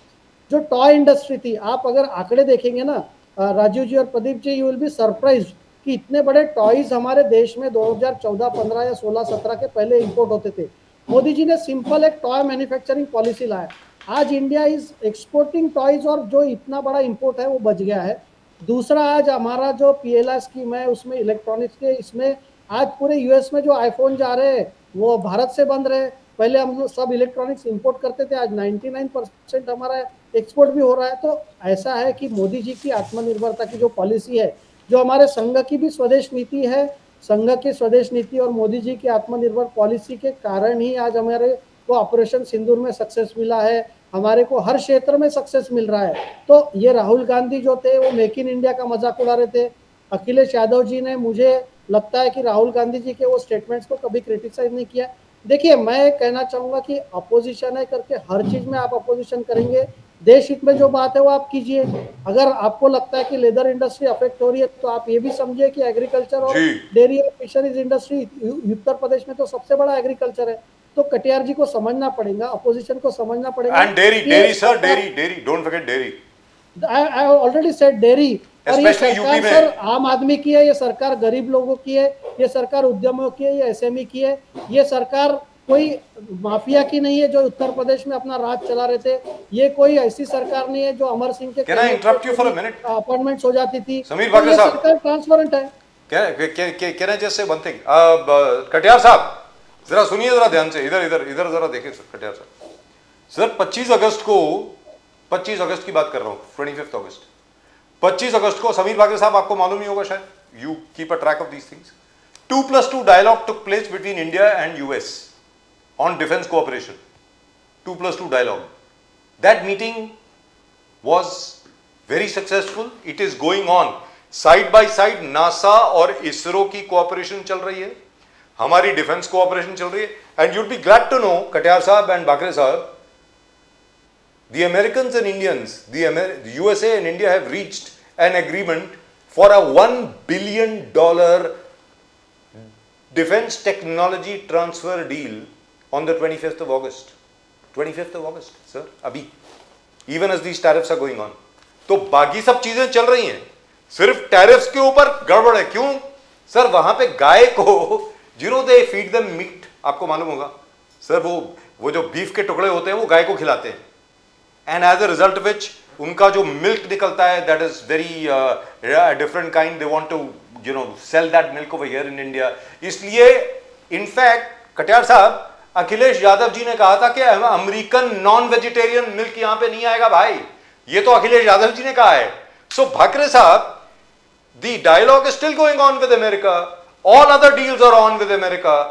जो टॉय इंडस्ट्री थी, आप अगर आंकड़े देखेंगे ना राजीव जी और Pradeep ji, you will be surprised कि इतने बड़े टॉयज हमारे देश में 2014, 15 या 16, 17 के पहले इंपोर्ट होते थे। मोदी जी ने सिंपल एक टॉय मैन्युफैक्चरिंग पॉलिसी लाया, आज इंडिया इज एक्सपोर्टिंग टॉयज, और जो इतना बड़ा इंपोर्ट है वो बच गया है। दूसरा, आज हमारा जो पीएलआई स्कीम है उसमें इलेक्ट्रॉनिक्स के, इसमें आज पूरे यूएस में जो आईफोन जा रहे हैं वो भारत से बन रहे हैं। पहले हम लोग सब इलेक्ट्रॉनिक्स इंपोर्ट करते थे, आज 99% हमारा एक्सपोर्ट भी हो रहा है। तो ऐसा है कि मोदी जी की आत्मनिर्भरता की जो पॉलिसी है, जो हमारे संघ की भी स्वदेश नीति है, संघ की स्वदेश नीति और मोदी जी की आत्मनिर्भर पॉलिसी के कारण ही आज हमारे को ऑपरेशन सिंदूर में सक्सेस मिला है, हमारे को हर क्षेत्र में सक्सेस मिल रहा है। तो ये राहुल गांधी जो थे वो मेक इन इंडिया का मजाक उड़ा रहे थे। अखिलेश यादव जी ने, मुझे लगता है कि राहुल गांधी जी के वो स्टेटमेंट्स को कभी क्रिटिसाइज नहीं किया। देखिए, मैं कहना चाहूंगा कि अपोजिशन है करके हर चीज में आप अपोजिशन करेंगे, देश हित में जो बात है वो आप कीजिए। अगर आपको लगता है कि लेदर इंडस्ट्री अफेक्ट हो रही है, तो आप ये भी समझिए कि एग्रीकल्चर और डेयरी और फिशरीज इंडस्ट्री उत्तर प्रदेश में तो सबसे बड़ा एग्रीकल्चर है। तो कटियार जी को समझना पड़ेगा, अपोजिशन को समझना पड़ेगा। And dairy sir, dairy, don't forget dairy. I already said dairy. और ये Especially सरकार यूपी में। सर आम आदमी की है, ये सरकार गरीब लोगों की है, ये सरकार उद्यमियों की है, ये एसएमई की है, ये सरकार कोई माफिया की नहीं है जो उत्तर प्रदेश में अपना राज चला रहे थे। ये कोई ऐसी सरकार नहीं है जो अमर सिंह के Can I interrupt you for a minute? Appointments हो जाती थी। समीर तो बागरे ये साहब। सरकार ट्रांसपेरेंट है। Can I just say one thing? Katiyar साहब जरा सुनिए जरा ध्यान से, इधर इधर इधर जरा देखिए सर। कटियार साहब सर 25 अगस्त की बात कर रहा हूँ, 25 अगस्त। 25 अगस्त को समीर बागरे साहब आपको मालूम ही होगा शायद, you keep a track of these things, 2+2 dialogue took place between India and US on defence cooperation. 2+2 dialogue, that meeting was very successful. It is going on side by side. NASA और इसरो की cooperation चल रही है, हमारी defence cooperation चल रही है। And you'd be glad to know Katiyar साहब एंड बाकरे साहब, the Americans and Indians, the USA and India have reached an agreement for a $1 billion defense technology transfer deal on the 25th of August. 25th of August, sir, अभी, even as these tariffs are going on. तो बाकी सब चीजें चल रही हैं, सिर्फ tariffs के ऊपर गड़बड़ है। क्यों सर? वहां पे गाय को दे फीड देम मीट, आपको मालूम होगा सर, वो जो बीफ के टुकड़े होते हैं वो गाय को खिलाते हैं, and as a result which उनका जो मिल्क निकलता है that is very different kind, they want to sell that milk over here in India. इसलिए इनफैक्ट कटियार साहब, अखिलेश यादव जी ने कहा था कि अमेरिकन नॉन वेजिटेरियन मिल्क यहां पे नहीं आएगा भाई, ये तो अखिलेश यादव जी ने कहा है। So Bhakre sahab, the dialogue is still going on with America, all other deals are on with America.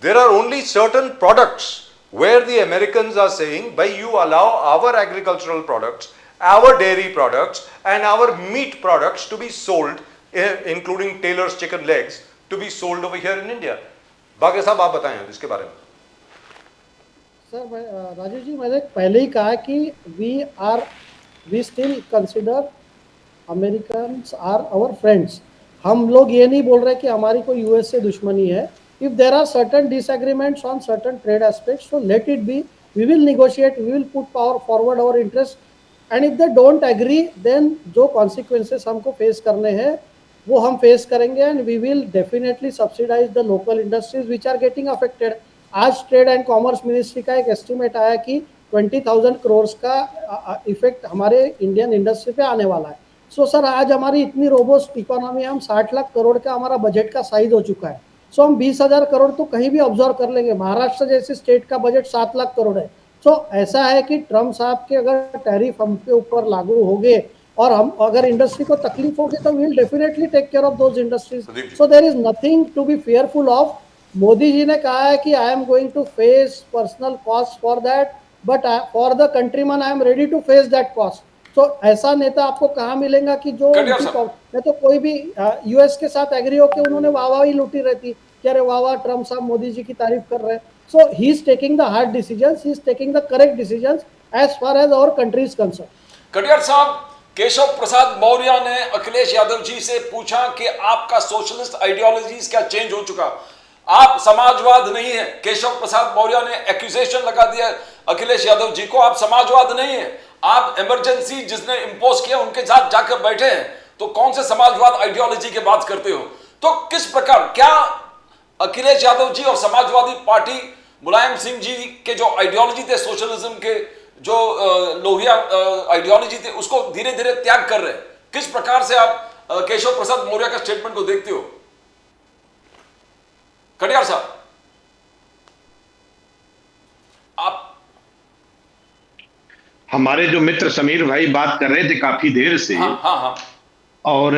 There are only certain products where the Americans are saying, by you allow our agricultural products, our dairy products and our meat products to be sold, including Taylor's chicken legs, to be sold over here in India. बागे साहब आप बताएं इसके बारे में। Sir Rajiv जी, मैंने पहले ही कहा कि we still consider Americans are our friends. हम लोग ये नहीं बोल रहे कि हमारी कोई यूएस से दुश्मनी है। If there are certain disagreements on certain trade aspects, so let it be. We will negotiate. We will put forward our interests. And if they don't agree, then जो consequences हमको face करने हैं वो हम face करेंगे, and we will definitely subsidize the local industries which are getting affected. आज trade and commerce ministry का एक एस्टिमेट आया कि 20,000 करोड़ का इफेक्ट हमारे इंडियन इंडस्ट्री पे आने वाला है। सो सर, आज हमारी इतनी रोबोस्ट इकोनॉमी है, हम 60 लाख करोड़ का हमारा बजट का साइज हो चुका है। सो हम 20,000 करोड़ तो कहीं भी ऑब्जर्व कर लेंगे। महाराष्ट्र जैसे स्टेट का बजट 7 लाख करोड़ है। सो ऐसा है कि ट्रम्प साहब के अगर टैरिफ हम पे ऊपर लागू हो गए और हम अगर इंडस्ट्री को तकलीफ होगी तो we will definitely take care of those industries. So there is nothing to be fearful of. Modi ji ने कहा है कि I am going to face personal cost for that, but for the countryman I am ready to face that cost. तो ऐसा नेता आपको कहाँ मिलेगा कि जो मैं तो कोई भी यूएस के साथ एग्री होकर उन्होंने वाह ही लूटी रहती कि अरे वाह ट्रम्प साहब मोदी जी की तारीफ कर रहे हैं। So he is taking the hard decisions, he is taking the correct decisions as far as our country is concern. Katiyar साहब, केशव प्रसाद मौर्य ने अखिलेश यादव जी से पूछा कि आपका सोशलिस्ट आइडियोलॉजीज क्या चेंज हो चुका, आप समाजवाद नहीं है। केशव प्रसाद मौर्य ने एक्यूजेशन लगा दिया अखिलेश यादव जी को, आप समाजवाद नहीं है, आप इमरजेंसी जिसने इंपोज किया उनके साथ जाकर बैठे हैं, तो कौन से समाजवाद आइडियोलॉजी की बात करते हो? तो किस प्रकार, क्या अखिलेश यादव जी और समाजवादी पार्टी मुलायम सिंह जी के जो आइडियोलॉजी थे सोशलिज्म के, जो लोहिया आइडियोलॉजी थे, उसको धीरे धीरे त्याग कर रहे हैं? किस प्रकार से आप केशव प्रसाद मौर्य का स्टेटमेंट को देखते हो कटियार साहब? आप हमारे जो मित्र समीर भाई बात कर रहे थे काफी देर से, हाँ। और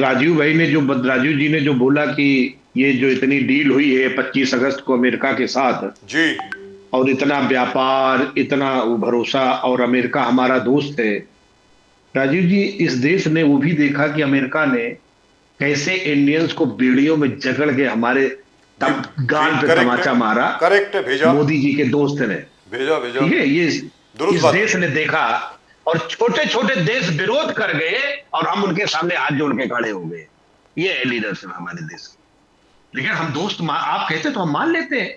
राजीव जी ने जो बोला कि ये जो इतनी डील हुई है 25 अगस्त को अमेरिका के साथ जी, और इतना व्यापार, इतना भरोसा, और अमेरिका हमारा दोस्त है। राजीव जी, इस देश ने वो भी देखा कि अमेरिका ने कैसे इंडियंस को बेड़ियों में जकड़ के हमारे गाल पे तमाचा मारा। करेक्ट है, भेजा मोदी जी के दोस्त ने भेजा। ठीक है, ये इस देश ने देखा, और छोटे छोटे देश विरोध कर गए और हम उनके सामने हाथ जोड़ के खड़े हो गए। ये है लीडरशिप हमारे देश की। लेकिन हम दोस्त आप कहते तो हम मान लेते हैं।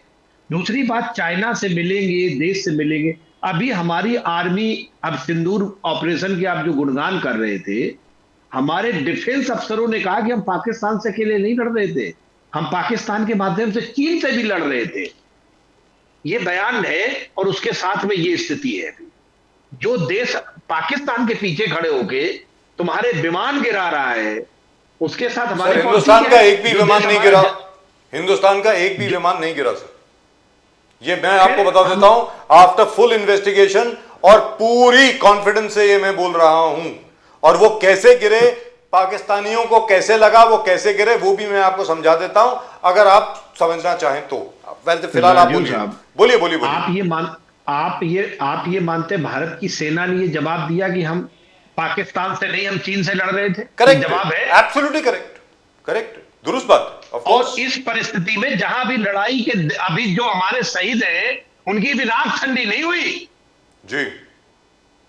दूसरी बात, चाइना से मिलेंगे, देश से मिलेंगे, अभी हमारी आर्मी, अब सिंदूर ऑपरेशन की आप जो गुणगान कर रहे थे, हमारे डिफेंस अफसरों ने कहा कि हम पाकिस्तान से अकेले नहीं लड़ रहे थे, हम पाकिस्तान के माध्यम से चीन से भी लड़ रहे थे। ये बयान है और उसके साथ में ये स्थिति है। जो देश पाकिस्तान के पीछे खड़े होके तुम्हारे विमान गिरा रहा है, उसके साथ सर, हमारे हिंदुस्तान का एक भी विमान नहीं गिरा, हिंदुस्तान का एक भी विमान नहीं गिरा सर। ये मैं आपको बता देता हूं आफ्टर फुल इन्वेस्टिगेशन, और पूरी कॉन्फिडेंस से ये मैं बोल रहा हूं। और वो कैसे गिरे, पाकिस्तानियों को कैसे लगा, वो कैसे गिरे, वो भी मैं आपको समझा देता हूं, अगर आप समझना चाहें तो। वैसे फिलहाल आप बोलिए बोलिए बोलिए बोलिए। आप ये मानते भारत की सेना ने ये जवाब दिया कि हम पाकिस्तान से नहीं, हम चीन से लड़ रहे थे? करेक्ट जवाब है, एब्सोल्युटली करेक्ट, करेक्ट, दुरुस्त बात। और इस परिस्थिति में जहां भी लड़ाई के अभी जो हमारे शहीद हैं, उनकी भी नाक ठंडी नहीं हुई जी।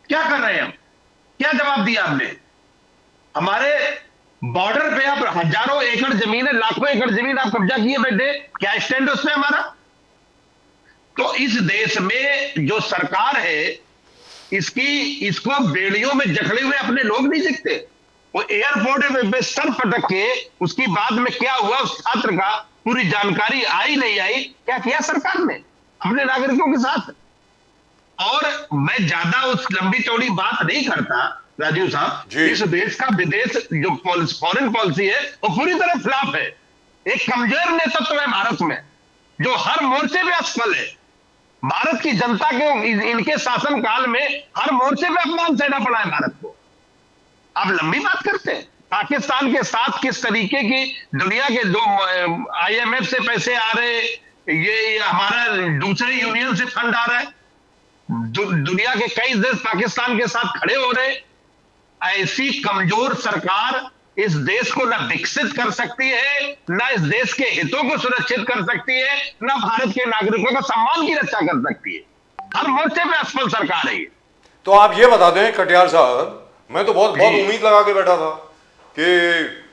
क्या कर रहे हैं हम? क्या जवाब दिया हमने? हमारे बॉर्डर पे आप हजारों एकड़ जमीन है, लाखों एकड़ जमीन आप कब्जा किए बैठे, क्या स्टैंड उसमें हमारा? तो इस देश में जो सरकार है, इसको बेड़ियों में जकड़े हुए अपने लोग नहीं दिखते। वो एयरपोर्ट पे सर पटक के उसकी बाद में क्या हुआ उस छात्र का पूरी जानकारी आई नहीं आई, क्या किया सरकार ने अपने नागरिकों के साथ? और मैं ज्यादा उस लंबी चौड़ी बात नहीं करता राजीव साहब। इस देश का विदेश जो फॉरेन पॉलिसी है वो पूरी तरह फ्लॉप है। एक कमजोर नेतृत्व है भारत में, जो हर मोर्चे पे असफल है। भारत की जनता के इनके शासन काल में हर मोर्चे पे अपमान सहना पड़ा है भारत को। आप लंबी बात करते हैं पाकिस्तान के साथ किस तरीके की दुनिया के जो IMF से पैसे आ रहे, ये हमारा दूसरे यूनियन से फंड आ रहा है, दुनिया के कई देश पाकिस्तान के साथ खड़े हो रहे। ऐसी कमजोर सरकार इस देश को न विकसित कर सकती है, न इस देश के हितों को सुरक्षित कर सकती है, न भारत के नागरिकों का सम्मान की रक्षा कर सकती है। हर मोर्चे पे असफल सरकार है ये। तो आप ये बता दें कटियार साहब, मैं तो बहुत उम्मीद लगा के बैठा था कि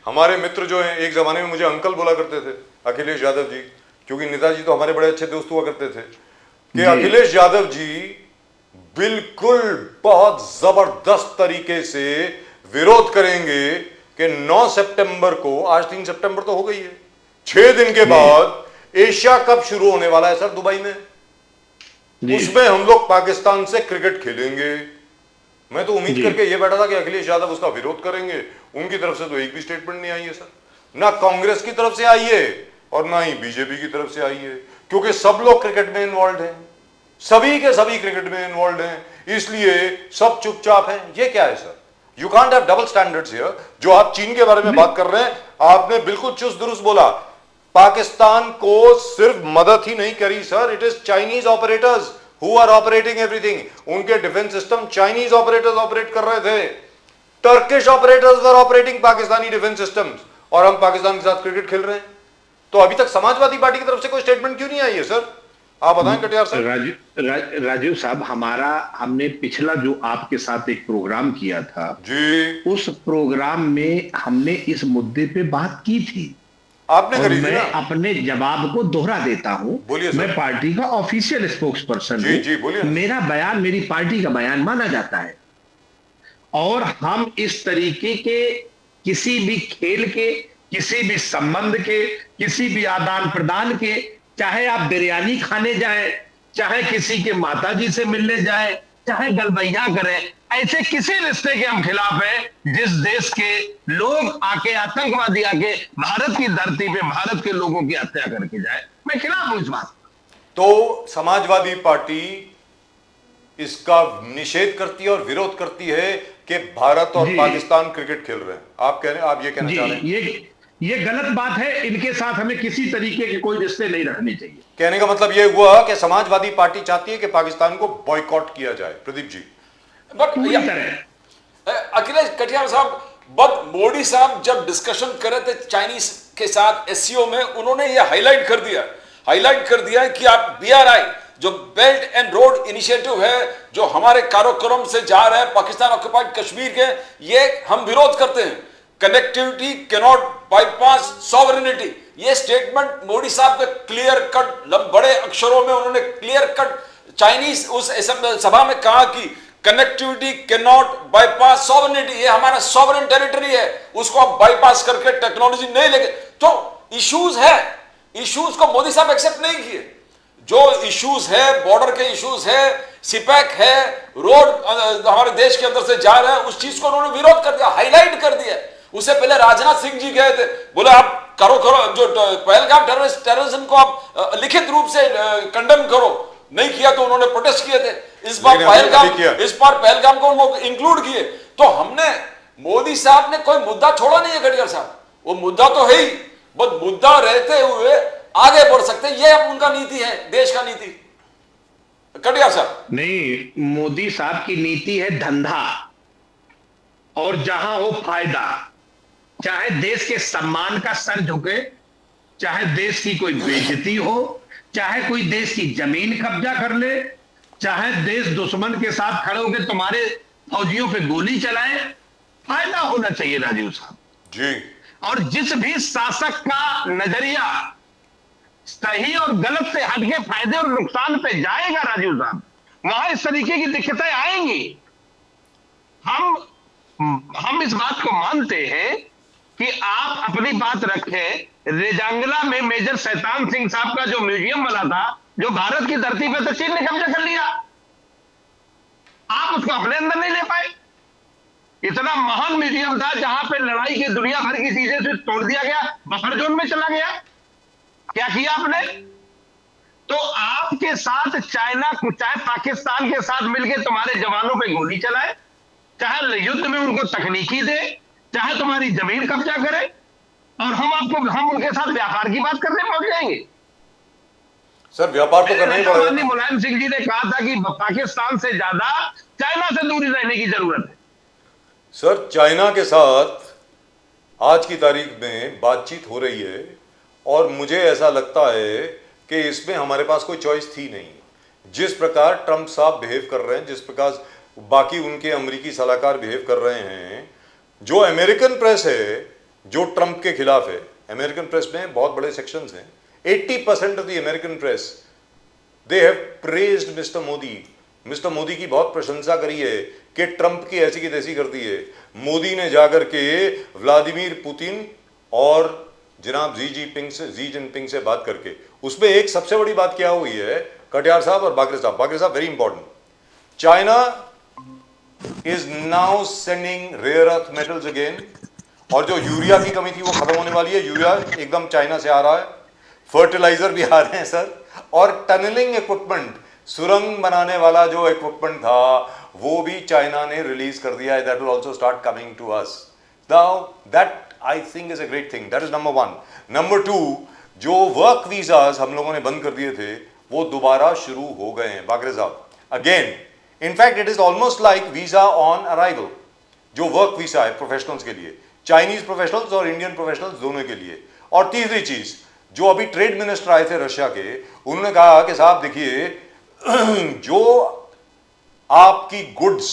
हमारे मित्र जो हैं, एक जमाने में मुझे अंकल बोला करते थे, अखिलेश यादव जी, क्योंकि नेताजी तो हमारे बड़े अच्छे दोस्त हुआ करते थे, कि अखिलेश यादव जी बिल्कुल बहुत जबरदस्त तरीके से विरोध करेंगे कि 9 सितंबर को, आज 3 सितंबर तो हो गई है, 6 दिन के बाद एशिया कप शुरू होने वाला है सर दुबई में, उसमें हम लोग पाकिस्तान से क्रिकेट खेलेंगे। मैं तो उम्मीद करके ये बैठा था कि अखिलेश यादव उसका विरोध करेंगे। उनकी तरफ से तो एक भी स्टेटमेंट नहीं आई है सर, ना कांग्रेस की तरफ से आई है और ना ही बीजेपी की तरफ से आई है, क्योंकि सब लोग क्रिकेट में इन्वॉल्व हैं, सभी के सभी क्रिकेट में इन्वॉल्व हैं, इसलिए सब चुपचाप हैं। ये क्या है sir? You can't have double standards here. जो आप चीन के बारे में बात कर रहे हैं, आपने बिल्कुल चुस्त दुरुस्त बोला। पाकिस्तान को सिर्फ मदद ही नहीं करी sir, it is Chinese operators who are operating everything. उनके defence system Chinese operators operate कर रहे थे, Turkish operators were operating Pakistani defence systems, और हम पाकिस्तान के साथ क्रिकेट खेल रहे हैं। तो अभी तक समाजवादी पार्टी की तरफ से कोई स्टेटमेंट क्यों नहीं आई है सर? आप बताएं कटियार साहब। राजीव साहब, हमने पिछला जो आपके साथ एक प्रोग्राम किया था जी, उस प्रोग्राम में हमने इस मुद्दे पे बात की थी। आपने और करी थी मैं ना? अपने जवाब को दोहरा देता हूं। बोलिए सर। मैं पार्टी का ऑफिशियल स्पोक्स पर्सन जी जी बोलिए। मेरा बयान मेरी पार्टी का बयान माना जाता है, और हम इस तरीके के किसी भी खेल के, किसी भी संबंध के, किसी भी आदान प्रदान के, चाहे आप बिरयानी खाने जाएं, चाहे किसी के माताजी से मिलने जाएं, चाहे गलबैया करें, ऐसे किसी रिश्ते के हम खिलाफ हैं जिस देश के लोग आके, आतंकवादी आके भारत की धरती पे भारत के लोगों की हत्या करके जाए। मैं खिलाफ हूं इस बात। तो समाजवादी पार्टी इसका निषेध करती है और विरोध करती है कि भारत और पाकिस्तान क्रिकेट खेल रहे हैं। आप ये कहना चाह रहे हैं ये गलत बात है। इनके साथ हमें किसी तरीके के कोई रिश्ते नहीं रखने चाहिए। कहने का मतलब यह हुआ कि समाजवादी पार्टी चाहती है कि पाकिस्तान को बॉयकॉट किया जाए। प्रदीप जी, बट अखिलेश कटियार साहब, बट मोदी साहब जब डिस्कशन कर रहे थे चाइनीज के साथ SCO में, उन्होंने ये हाईलाइट कर दिया कि आप BRI जो बेल्ट एंड रोड इनिशिएटिव है, जो हमारे कार्यक्रम से जा रहे हैं पाकिस्तान ऑक्युपाइड कश्मीर के, ये हम विरोध करते हैं। कनेक्टिविटी कैनॉट बाईपास सॉवरेनिटी, ये स्टेटमेंट मोदी साहब के क्लियर कट, बड़े अक्षरों में उन्होंने क्लियर कट चाइनीज उस सभा में कहा कि connectivity can not bypass sovereignty, ये हमारा सॉवरेन टेरिटरी है, उसको आप बाईपास करके टेक्नोलॉजी नहीं लेके। तो इश्यूज है, इश्यूज को मोदी साहब एक्सेप्ट नहीं किए। जो इश्यूज है, बॉर्डर के इश्यूज है, सिपैक है, रोड हमारे देश के अंदर से जा रहा है, उस चीज को उन्होंने विरोध कर दिया, हाईलाइट कर दिया। उससे पहले राजनाथ सिंह जी गए थे, बोले आप करो जो पहलगाम टेररिज्म को आप लिखित रूप से कंडेम करो, नहीं किया तो उन्होंने प्रोटेस्ट किए थे। इस बार पहलगाम को उन्होंने इंक्लूड किए। तो हमने, मोदी साहब ने कोई मुद्दा छोड़ा नहीं है गडकरी साहब, वो मुद्दा तो है ही, बस मुद्दा रहते हुए आगे बढ़ सकते, ये अब उनका नीति है, देश का नीति। कटिया साहब नहीं, मोदी साहब की नीति है धंधा, और जहां हो फायदा, चाहे देश के सम्मान का सर झुके, चाहे देश की कोई बेइज्जती हो, चाहे कोई देश की जमीन कब्जा कर ले, चाहे देश दुश्मन के साथ खड़े होकर तुम्हारे फौजियों पे गोली चलाए, फायदा होना चाहिए राजीव साहब जी। और जिस भी शासक का नजरिया सही और गलत से हटके फायदे और नुकसान पे जाएगा राजीव साहब, वहां इस तरीके की दिक्कतें आएंगी। हम इस बात को मानते हैं कि आप अपनी बात रखें। रेजांगला में मेजर शैतान सिंह साहब का जो म्यूजियम बना था, जो भारत की धरती पे तो चीन ने कब्जा कर लिया, आप उसको अपने अंदर नहीं ले पाए। इतना महान म्यूजियम था जहां पे लड़ाई की दुनिया भर की चीजें से तोड़ दिया गया, बफर जोन में चला गया। क्या किया आपने? तो आपके साथ चाइना, चाहे पाकिस्तान के साथ मिलकर तुम्हारे जवानों पे गोली चलाए, चाहे युद्ध में उनको तकनीकी दे, चाहे तुम्हारी जमीन कब्जा करे, और हम उनके साथ व्यापार की बात करने पहुंच जाएंगे। सर व्यापार तो करना ही पड़ेगा। मुलायम सिंह जी ने कहा था कि पाकिस्तान से ज्यादा चाइना से दूरी रहने की जरूरत है। सर चाइना के साथ आज की तारीख में बातचीत हो रही है, और मुझे ऐसा लगता है कि इसमें हमारे पास कोई चॉइस थी नहीं। जिस प्रकार ट्रंप साहब बिहेव कर रहे हैं, जिस प्रकार बाकी उनके अमेरिकी सलाहकार बिहेव कर रहे हैं, जो अमेरिकन प्रेस है जो ट्रंप के खिलाफ है, अमेरिकन प्रेस में बहुत बड़े सेक्शंस हैं, 80% of the American press they have praised mister Modi. Mister Modi की बहुत प्रशंसा करी है कि ट्रंप की ऐसी की तैसी कर दी है। मोदी ने जाकर के व्लादिमीर पुतिन और जनाब जी जिनपिंग से बात करके, उसमें एक सबसे बड़ी बात क्या हुई है, कटियार साहब और Bakre sahab very important, China is now sending rare earth metals again, और जो यूरिया की कमी थी वो खत्म होने वाली है। यूरिया एकदम चाइना से आ रहा है, फर्टिलाइजर भी आ रहे हैं सर, और टनलिंग इक्विपमेंट, सुरंग बनाने वाला जो इक्विपमेंट था वो भी चाइना ने रिलीज कर दिया है। That will also start coming to us now. That I think is a great thing. That is number 1। Number 2, जो वर्क वीजाज हम लोगों ने बंद कर दिए थे वो दोबारा शुरू हो गए हैं बाकरे साहब again. In fact it is almost like visa on arrival, जो वर्क वीजा है प्रोफेशनल्स के लिए, चाइनीज प्रोफेशनल्स और इंडियन प्रोफेशनल्स दोनों के लिए। और तीसरी चीज, जो अभी ट्रेड मिनिस्टर आए थे रशिया के, उन्होंने कहा कि साहब देखिए जो आपकी गुड्स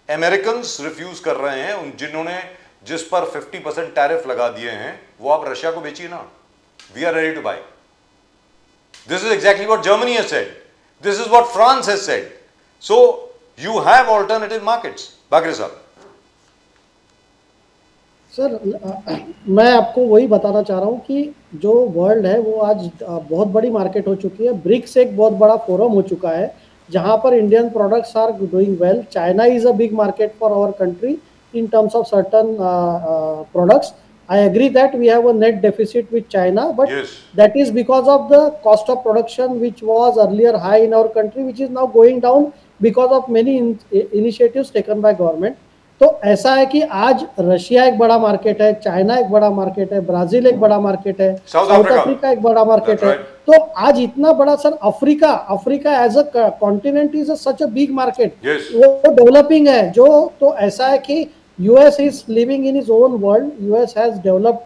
अमेरिकन्स रिफ्यूज कर रहे हैं, जिन्होंने जिस पर 50% टैरिफ लगा दिए हैं, वो आप रशिया को बेचिए ना, we are ready to buy. This is exactly what Germany has said, this is what France has said. So you have alternative markets. Bakre sahab sir मैं आपको वही बताना चाह रहा हूँ कि जो वर्ल्ड है वो आज बहुत बड़ी मार्केट हो चुकी है। ब्रिक्स एक बहुत बड़ा फोरम हो चुका है जहाँ पर Indian products are doing well. China is a big market for our country in terms of certain products. I agree that we have a net deficit with China, but yes, that is because of the cost of production which was earlier high in our country, which is now going down because of many initiatives taken by government. तो ऐसा है कि आज Russia एक बड़ा market है, China एक बड़ा मार्केट है, ब्राजील एक बड़ा मार्केट है, साउथ अफ्रीका एक बड़ा मार्केट है। तो आज इतना बड़ा sir Africa as a continent is such a big market, वो डेवलपिंग है। जो तो ऐसा है कि US is living in his own world. US has developed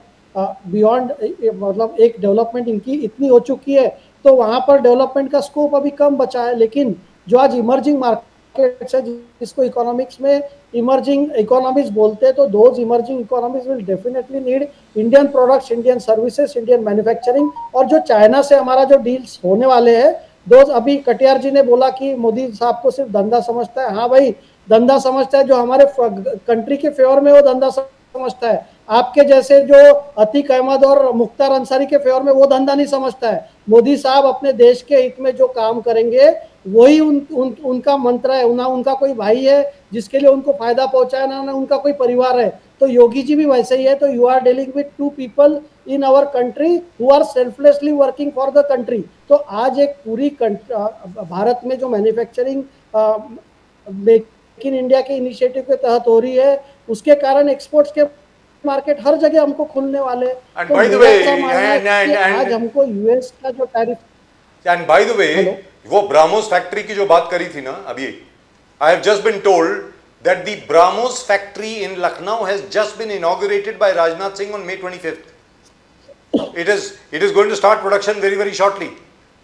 beyond, मतलब एक डेवलपमेंट इनकी इतनी हो चुकी है, तो वहाँ पर डेवलपमेंट का स्कोप अभी कम बचा है। लेकिन जो आज इमर्जिंग मार्केट्स है, जिसको इकोनॉमिक्स में इमर्जिंग इकोनॉमीज बोलते हैं, तो those emerging economies will definitely need Indian products, Indian services, Indian manufacturing. और जो चाइना से हमारा जो डील्स होने वाले हैं दोस्त अभी कटियार जी ने बोला कि मोदी साहब को सिर्फ धंधा समझता है। हाँ भाई, धंधा समझता है, जो हमारे कंट्री के फेवर में वो धंधा समझता है। आपके जैसे जो अतीक अहमद और मुख्तार अंसारी के फेवर में वो धंधा नहीं समझता है। मोदी साहब अपने देश के हित में जो काम करेंगे वही उनका मंत्र है। उनका कोई भाई है जिसके लिए उनको फायदा पहुंचाना, ना उनका कोई परिवार है। तो योगी जी भी वैसे ही है। तो you are dealing with two people in our country who are selflessly working for the country. तो आज एक पूरी भारत में जो मैन्युफैक्चरिंग मेक इन इंडिया के इनिशिएटिव के तहत हो रही है, उसके कारण एक्सपोर्ट्स के मार्केट हर जगह हमको खुलने वाले। And तो by the मेरा way, ऐसा मानना है कि आज हमको यूएस का जो tariff and bye the way, Hello? वो ब्राह्मोस फैक्ट्री की जो बात करी थी ना अभी, I have just been told that the BrahMos factory in Lucknow has just been inaugurated by Rajnath Singh on May 25th. It is going to start production very very shortly.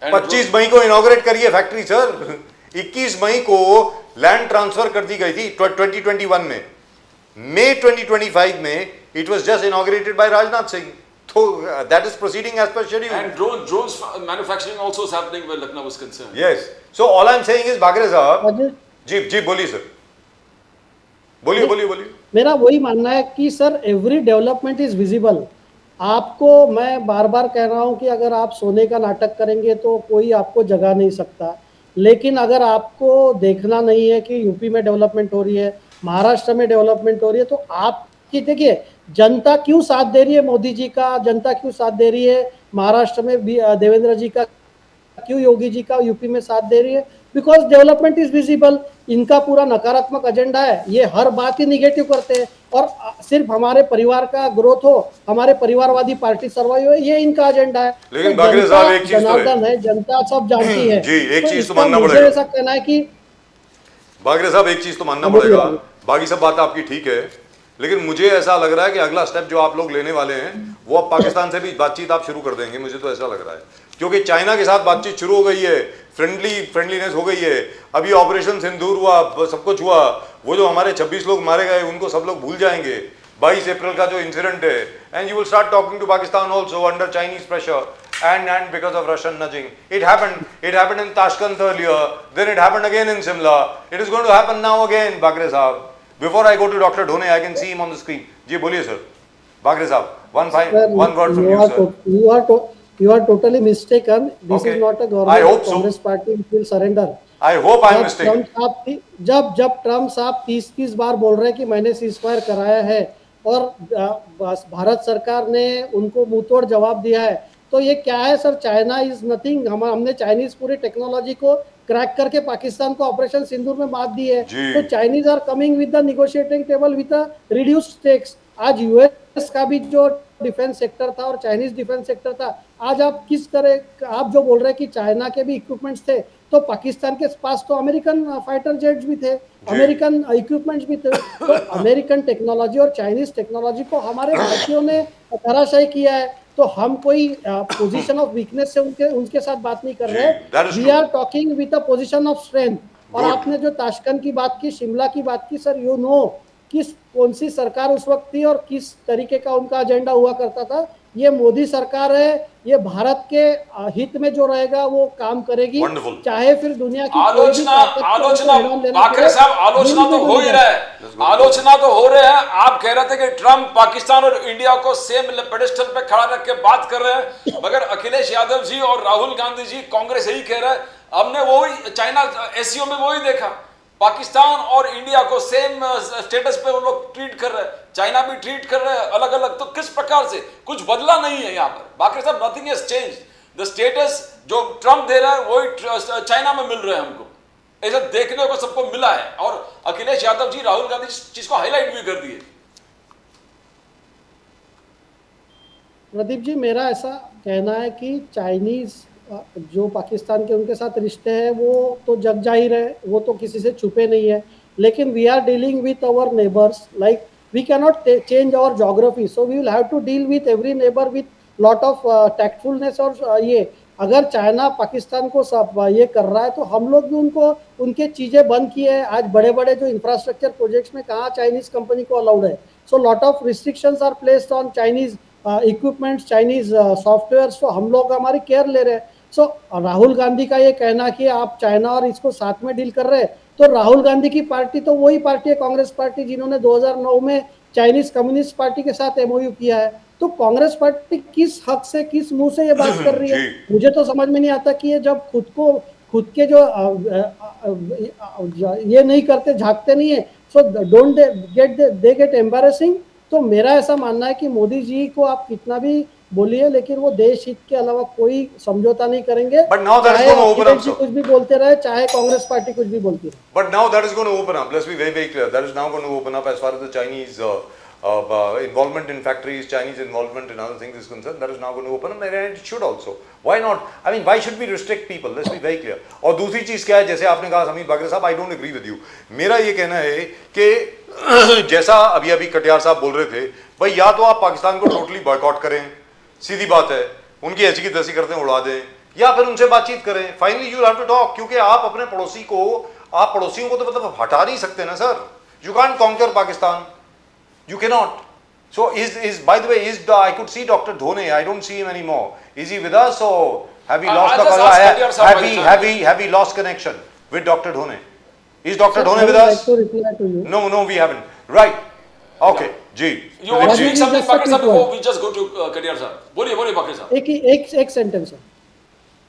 And 25 मई को inaugurate करिए फैक्ट्री सर। 21 मई को लैंड ट्रांसफर कर दी गई थी 2021 में। May 2025 में it was just inaugurated by Rajnath Singh. So that is proceeding as per schedule. And drones manufacturing also is happening where Lucknow is concerned. Yes. So all I'm saying is Bagre साहब, अजय, जी बोलिए sir, बोलिए। मेरा वही मानना है कि sir every development is visible. आपको मैं बार बार कह रहा हूं कि अगर आप सोने का नाटक करेंगे तो कोई आपको जगा नहीं सकता। लेकिन अगर आपको देखना नहीं है कि यूपी में डेवलपमेंट हो रही है, महाराष्ट्र में डेवलपमेंट हो रही है, तो आपकी देखिए जनता क्यों साथ दे रही है मोदी जी का, जनता क्यों साथ दे रही है महाराष्ट्र में देवेंद्र जी का, क्यों योगी जी का यूपी में साथ दे रही है? Because development is visible. इनका पूरा नकारात्मक एजेंडा है, ये हर बात ही निगेटिव करते हैं और सिर्फ हमारे परिवार का ग्रोथ हो, हमारे परिवारवादी पार्टी सर्वाइव हो, ये इनका एजेंडा है। लेकिन तो बागरे जनता साहब एक चीज तो जनार्दन है, जनता सब जानती है। जी, एक चीज तो इसका मानना मुझे पड़ेगा। ऐसा कहना है कि बागरे साहब एक चीज तो मानना बोलिए, पड़ेगा, बोलिए। बाकी सब बात आपकी ठीक है, लेकिन मुझे ऐसा लग रहा है कि अगला स्टेप जो आप लोग लेने वाले हैं वो अब पाकिस्तान से भी बातचीत आप शुरू कर देंगे, मुझे तो ऐसा लग रहा है। क्योंकि चाइना के साथ बातचीत शुरू हो गई है, फ्रेंडलीनेस हो गई है, अभी ऑपरेशन सिंदूर हुआ, सब कुछ हुआ, वो जो हमारे 26 लोग मारे गए उनको सब लोग भूल जाएंगे। 22 अप्रैल का जो इंसिडेंट है, and you will start talking to Pakistan also under Chinese pressure and because of Russian nudging. It happened in Tashkent earlier, then it happened again in Simla. It is going to happen now again, Bagre Sahab. Before I go to Dr. Dhone, I can see him on the screen. जी बोलिए sir, Bagre Sahab, one word from you, sir. You are totally mistaken. This Okay. is not a I government hope of so. Congress party which will surrender. I hope I am mistaken. जब Trump साहब 30 बार बोल रहे हैं कि मैंने ceasefire कराया है और भारत सरकार ने उनको मुंहतोड़ जवाब दिया है, तो ये क्या है सर? China is nothing. हमने चाइनीज पूरी टेक्नोलॉजी को क्रैक करके पाकिस्तान को ऑपरेशन सिंदूर में मात दी है। जी। तो Chinese are coming with the negotiating table with the reduced stakes. आज यूएस का भी जो डिफेंस सेक्टर था और चाइनीज डिफेंस सेक्टर था, आज आप आप जो बोल रहे हैं कि चाइना के भी इक्विपमेंट्स थे, तो पाकिस्तान के पास तो अमेरिकन फाइटर जेट्स भी थे, अमेरिकन इक्विपमेंट्स भी थे। तो अमेरिकन टेक्नोलॉजी और चाइनीज टेक्नोलॉजी को हमारे भारतीयों ने धराशायी किया है। तो हम कोई पोजीशन ऑफ वीकनेस से उनके साथ बात नहीं कर रहे हैं। We are talking with a position of strength. और आपने जो ताशकंद की बात की, शिमला की बात की, सर यू नो कौन सी सरकार उस वक्त थी और किस तरीके का उनका एजेंडा हुआ करता था। ये मोदी सरकार है, ये भारत के हित में जो रहेगा वो काम करेगी। Wonderful. चाहे फिर दुनिया की आलोचना बाकरे साहब, आलोचना तो हो ही रहा है, आलोचना तो हो रहे हैं। आप कह रहे थे कि ट्रम्प पाकिस्तान और इंडिया को सेम पेडेस्टल पे खड़ा रख के बात कर रहे हैं, मगर अखिलेश यादव जी और राहुल गांधी जी, कांग्रेस यही कह रहा है। हमने वही चाइना एससीओ में वही देखा, पाकिस्तान और इंडिया को सेम स्टेटस पे वो लोग ट्रीट कर रहे हैं, चाइना भी ट्रीट कर रहे हैं अलग अलग। तो किस प्रकार से कुछ बदला नहीं है यहाँ पर बाकी साहब, nothing has changed. The status जो ट्रम्प दे रहा है वही चाइना में मिल रहा है हमको, ऐसा देखने को सबको मिला है। और अखिलेश यादव जी, राहुल गांधी चीज को हाईलाइट भी कर दिए। प्रदीप जी, मेरा ऐसा कहना है कि चाइनीज जो पाकिस्तान के उनके साथ रिश्ते हैं वो तो जग जाहिर है, वो तो किसी से छुपे नहीं है। लेकिन we are dealing with our neighbours, like we can not change our geography, so we will have to deal with every neighbour with lot of tactfulness. और ये अगर चाइना पाकिस्तान को सब ये कर रहा है तो हम लोग भी उनके चीज़ें बंद किए हैं। आज बड़े बड़े जो इंफ्रास्ट्रक्चर प्रोजेक्ट्स में कहाँ चाइनीज कंपनी को अलाउड है? So lot of restrictions are placed on Chinese equipments, Chinese software. तो हम लोग हमारी केयर ले रहे हैं। सो राहुल गांधी का ये कहना कि आप चाइना और इसको साथ में डील कर रहे हैं, तो राहुल गांधी की पार्टी तो वही पार्टी है, कांग्रेस पार्टी, जिन्होंने 2009 में चाइनीज कम्युनिस्ट पार्टी के साथ एमओयू किया है। तो कांग्रेस पार्टी किस हक से, किस मुंह से ये बात कर रही है? जी। मुझे तो समझ में नहीं आता कि ये जब खुद के जो ये नहीं करते, झांकते नहीं है, so don't they get embarrassing. तो मेरा ऐसा मानना है कि मोदी जी को आप कितना भी बोलिए, लेकिन वो देश हित के अलावा कोई समझौता नहीं करेंगे। But now that is चाहे going to open up, Akhilesh ji sir. कुछ भी बोलते रहे, चाहे कांग्रेस पार्टी कुछ भी बोलती रहे। But now that is going to open up. Let's be very, very clear. That is now going to open up as far as the Chinese involvement in factories, Chinese involvement in other things is concerned. That is now going to open up, and it should also. Why not? I mean, why should we restrict people? Let's be very clear. और दूसरी चीज क्या है, जैसे आपने कहा समीर बागरे साहब, I don't agree with you. मेरा ये कहना है कि जैसा अभी अभी कटियार साहब बोल रहे थे, भाई या तो आप पाकिस्तान को टोटली बॉयकॉट करें, सीधी बात है, उनकी ऐसी की तैसी करते हैं उड़ा दें, या फिर उनसे बातचीत करें। Finally you have to talk, क्योंकि आप अपने पड़ोसी को, आप पड़ोसियों को तो मतलब हटा नहीं सकते ना sir. You can't conquer Pakistan, you cannot. So by the way, I could see Dr. Dhone. I don't see him anymore. Is he with us, or have we lost have we lost connection with Dr. Dhone? Is Dr. Dhone with us? To reply to you. No, we haven't. Right. Okay. जी. You want to जी. speak something, Just a Bakri sir, quick before word. we just go to Kadir sir. बोलिए Bakri sir. एक sentence है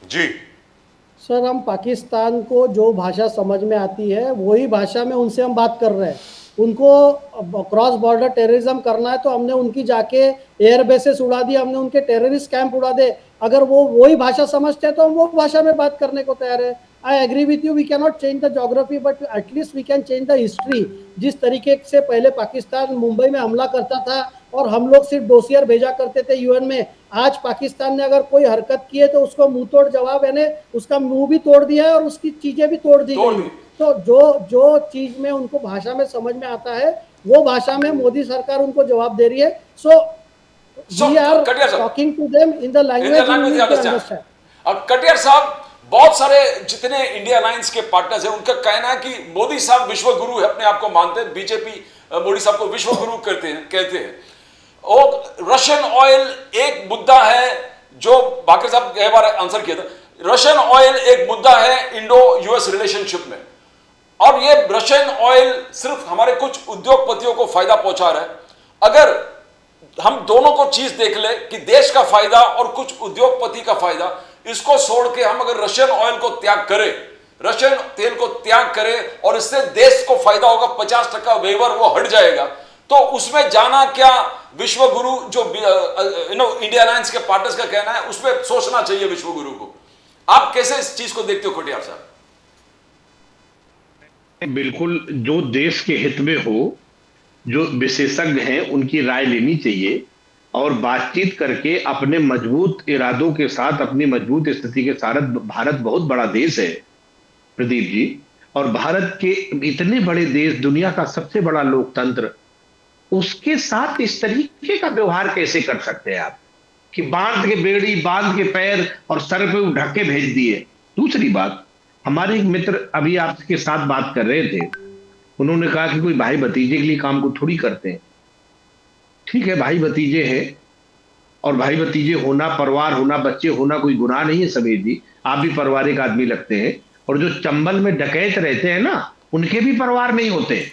जी. Sir. हम पाकिस्तान को जो भाषा समझ में आती है वही भाषा में उनसे हम बात कर रहे हैं। उनको क्रॉस बॉर्डर टेररिज्म करना है तो हमने उनकी जाके एयर बेसेस उड़ा दी, हमने उनके टेररिस्ट कैंप उड़ा दे। अगर वो वही भाषा समझते हैं तो हम वो भाषा में बात करने को तैयार है। I agree with you, we can not change the geography, but at least we can change the history. जिस तरीके से पहले पाकिस्तान मुंबई में हमला करता था और हम लोग सिर्फ डोसियर भेजा करते थे यूएन में, आज पाकिस्तान ने अगर कोई हरकत की है तो उसको मुंह तोड़ जवाब, यानी उसका मुंह भी तोड़ दिया है और उसकी चीजें भी तोड़ दी गई। तो जो चीज में उनको भाषा में समझ में आता है वो भाषा में मोदी सरकार उनको जवाब दे रही है। So we are talking to them in the language they understand. अब कटियार साहब, बहुत सारे जितने इंडिया लाइंस के पार्टनर्स हैं उनका कहना है कि मोदी साहब विश्व गुरु है, अपने आप को मानते हैं। बीजेपी मोदी साहब को विश्व गुरु कहते हैं। और रशियन ऑयल एक मुद्दा है जो बाकी साहब कई बार आंसर किया था। रशियन ऑयल एक मुद्दा है इंडो यूएस रिलेशनशिप में, और ये रशियन ऑयल सिर्फ हमारे कुछ उद्योगपतियों को फायदा पहुंचा रहा है। अगर हम दोनों को चीज देख ले कि देश का फायदा और कुछ उद्योगपति का फायदा, इसको छोड़ के हम अगर रशियन ऑयल को त्याग करें, रशियन तेल को त्याग करें और इससे देश को फायदा होगा, 50% वेवर वो हट जाएगा, तो उसमें जाना क्या विश्व गुरु जो इंडिया अलायंस के पार्टनर्स का कहना है, उसमें सोचना चाहिए विश्व गुरु को। आप कैसे इस चीज को देखते हो कटियार साहब? बिल्कुल, जो देश के हित में हो, जो विशेषज्ञ हैं उनकी राय लेनी चाहिए और बातचीत करके अपने मजबूत इरादों के साथ, अपनी मजबूत स्थिति के साथ। भारत बहुत बड़ा देश है प्रदीप जी, और भारत के इतने बड़े देश, दुनिया का सबसे बड़ा लोकतंत्र, उसके साथ इस तरीके का व्यवहार कैसे कर सकते हैं आप कि बांध के बेड़ी, बांध के पैर और सर पे ढक के भेज दिए। दूसरी बात, हमारे एक मित्र अभी आपके साथ बात कर रहे थे, उन्होंने कहा कि कोई भाई भतीजे के लिए काम को थोड़ी करते हैं। ठीक है, भाई भतीजे हैं, और भाई भतीजे होना, परिवार होना, बच्चे होना कोई गुनाह नहीं है समीर जी। आप भी पारिवारिक आदमी लगते हैं, और जो चंबल में डकैत रहते हैं ना, उनके भी परिवार नहीं होते।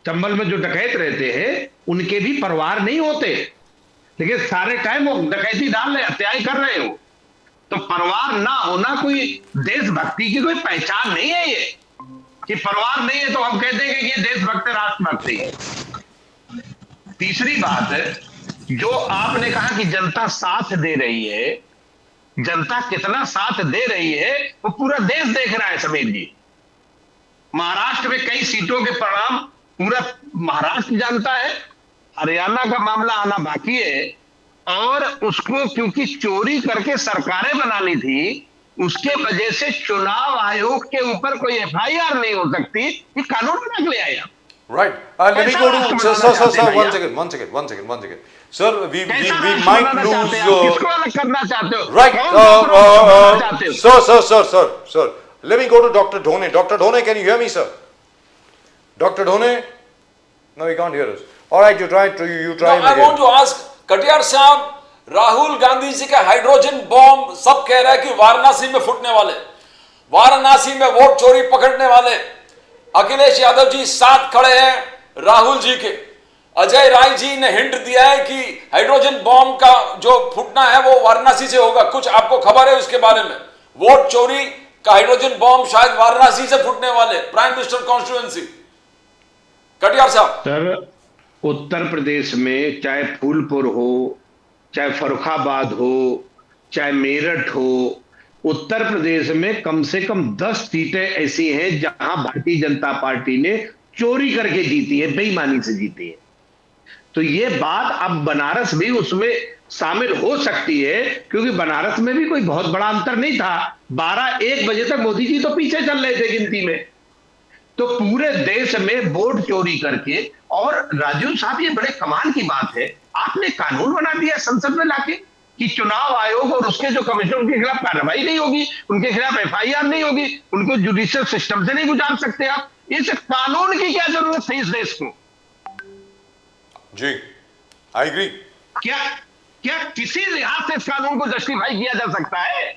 चंबल में जो डकैत रहते हैं उनके भी परिवार नहीं होते, लेकिन सारे टाइम वो डकैती डाल रहे, हत्याएं कर रहे हो। तो परिवार ना होना कोई देशभक्ति की कोई पहचान नहीं है। ये कि परिवार नहीं है तो हम कहते हैं कि ये देशभक्त राष्ट्रभक्ति है। तीसरी बात है, जो आपने कहा कि जनता साथ दे रही है, जनता कितना साथ दे रही है वो पूरा देश देख रहा है समीर जी। महाराष्ट्र में कई सीटों के परिणाम पूरा महाराष्ट्र जानता है, हरियाणा का मामला आना बाकी है, और उसको क्योंकि चोरी करके सरकारें बनानी थी, उसके वजह से चुनाव आयोग के ऊपर कोई एफआईआर नहीं हो सकती, ये कानून बना के ले आया। Right. Let me go to sir. One second. Sir, we might lose. किसको अलग करना चाहते हो? Right. Sir. Let me go to Dr. Dhone. Dr. Dhone, can you hear me, sir? Dr. Dhone? No, he can't hear us. All right, you try. No, I want to ask Katiyar Saab, Rahul Gandhi ji का hydrogen bomb सब कह रहा है कि वाराणसी में फूटने वाले, वाराणसी में vote चोरी पकड़ने वाले। अखिलेश यादव जी साथ खड़े हैं राहुल जी के। अजय राय जी ने हिंट दिया है कि हाइड्रोजन बॉम्ब का जो फूटना है वो वाराणसी से होगा। कुछ आपको खबर है उसके बारे में? वोट चोरी का हाइड्रोजन बॉम्ब शायद वाराणसी से फूटने वाले, प्राइम मिनिस्टर कॉन्स्टिट्यूएंसी। कटियार साहब, सर, उत्तर प्रदेश में चाहे फूलपुर हो, चाहे फर्रुखाबाद हो, चाहे मेरठ हो, उत्तर प्रदेश में कम से कम 10 सीटें ऐसी हैं जहां भारतीय जनता पार्टी ने चोरी करके जीती है, बेईमानी से जीती है। तो ये बात अब बनारस भी उसमें शामिल हो सकती है, क्योंकि बनारस में भी कोई बहुत बड़ा अंतर नहीं था। 12-1 बजे तक मोदी जी तो पीछे चल रहे थे गिनती में। तो पूरे देश में वोट चोरी करके, और राजीव साहब ये बड़े कमाल की बात है, आपने कानून बना दिया संसद में लाके कि चुनाव आयोग और उसके जो कमीशन, उनके खिलाफ कार्रवाई नहीं होगी, उनके खिलाफ एफआईआर नहीं होगी, उनको जुडिशियल सिस्टम से नहीं गुजार सकते आप। इस कानून की क्या जरूरत थी इस देश को? जी, आई एग्री। क्या क्या किसी लिहाज से इस कानून को जस्टिफाई किया जा सकता है?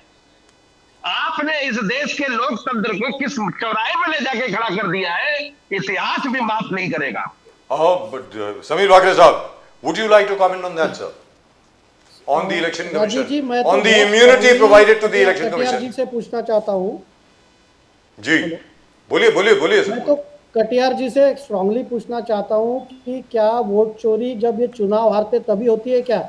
आपने इस देश के लोकतंत्र को किस चौराहे पर ले जाके खड़ा कर दिया है, इतिहास भी माफ नहीं करेगा। Sameer Bhakre Saab, would you like to comment on that, sir? On the election Rajiv commission, जी, मैं on तो the बहुत immunity पहले provided to the election Katiyar ji commission. से पूछना चाहता हूँ। जी, बोलिए बोलिए बोलिए मैं सर। तो कटियार जी से स्ट्रांगली पूछना चाहता हूँ कि क्या वोट चोरी जब ये चुनाव हारते तभी होती है क्या?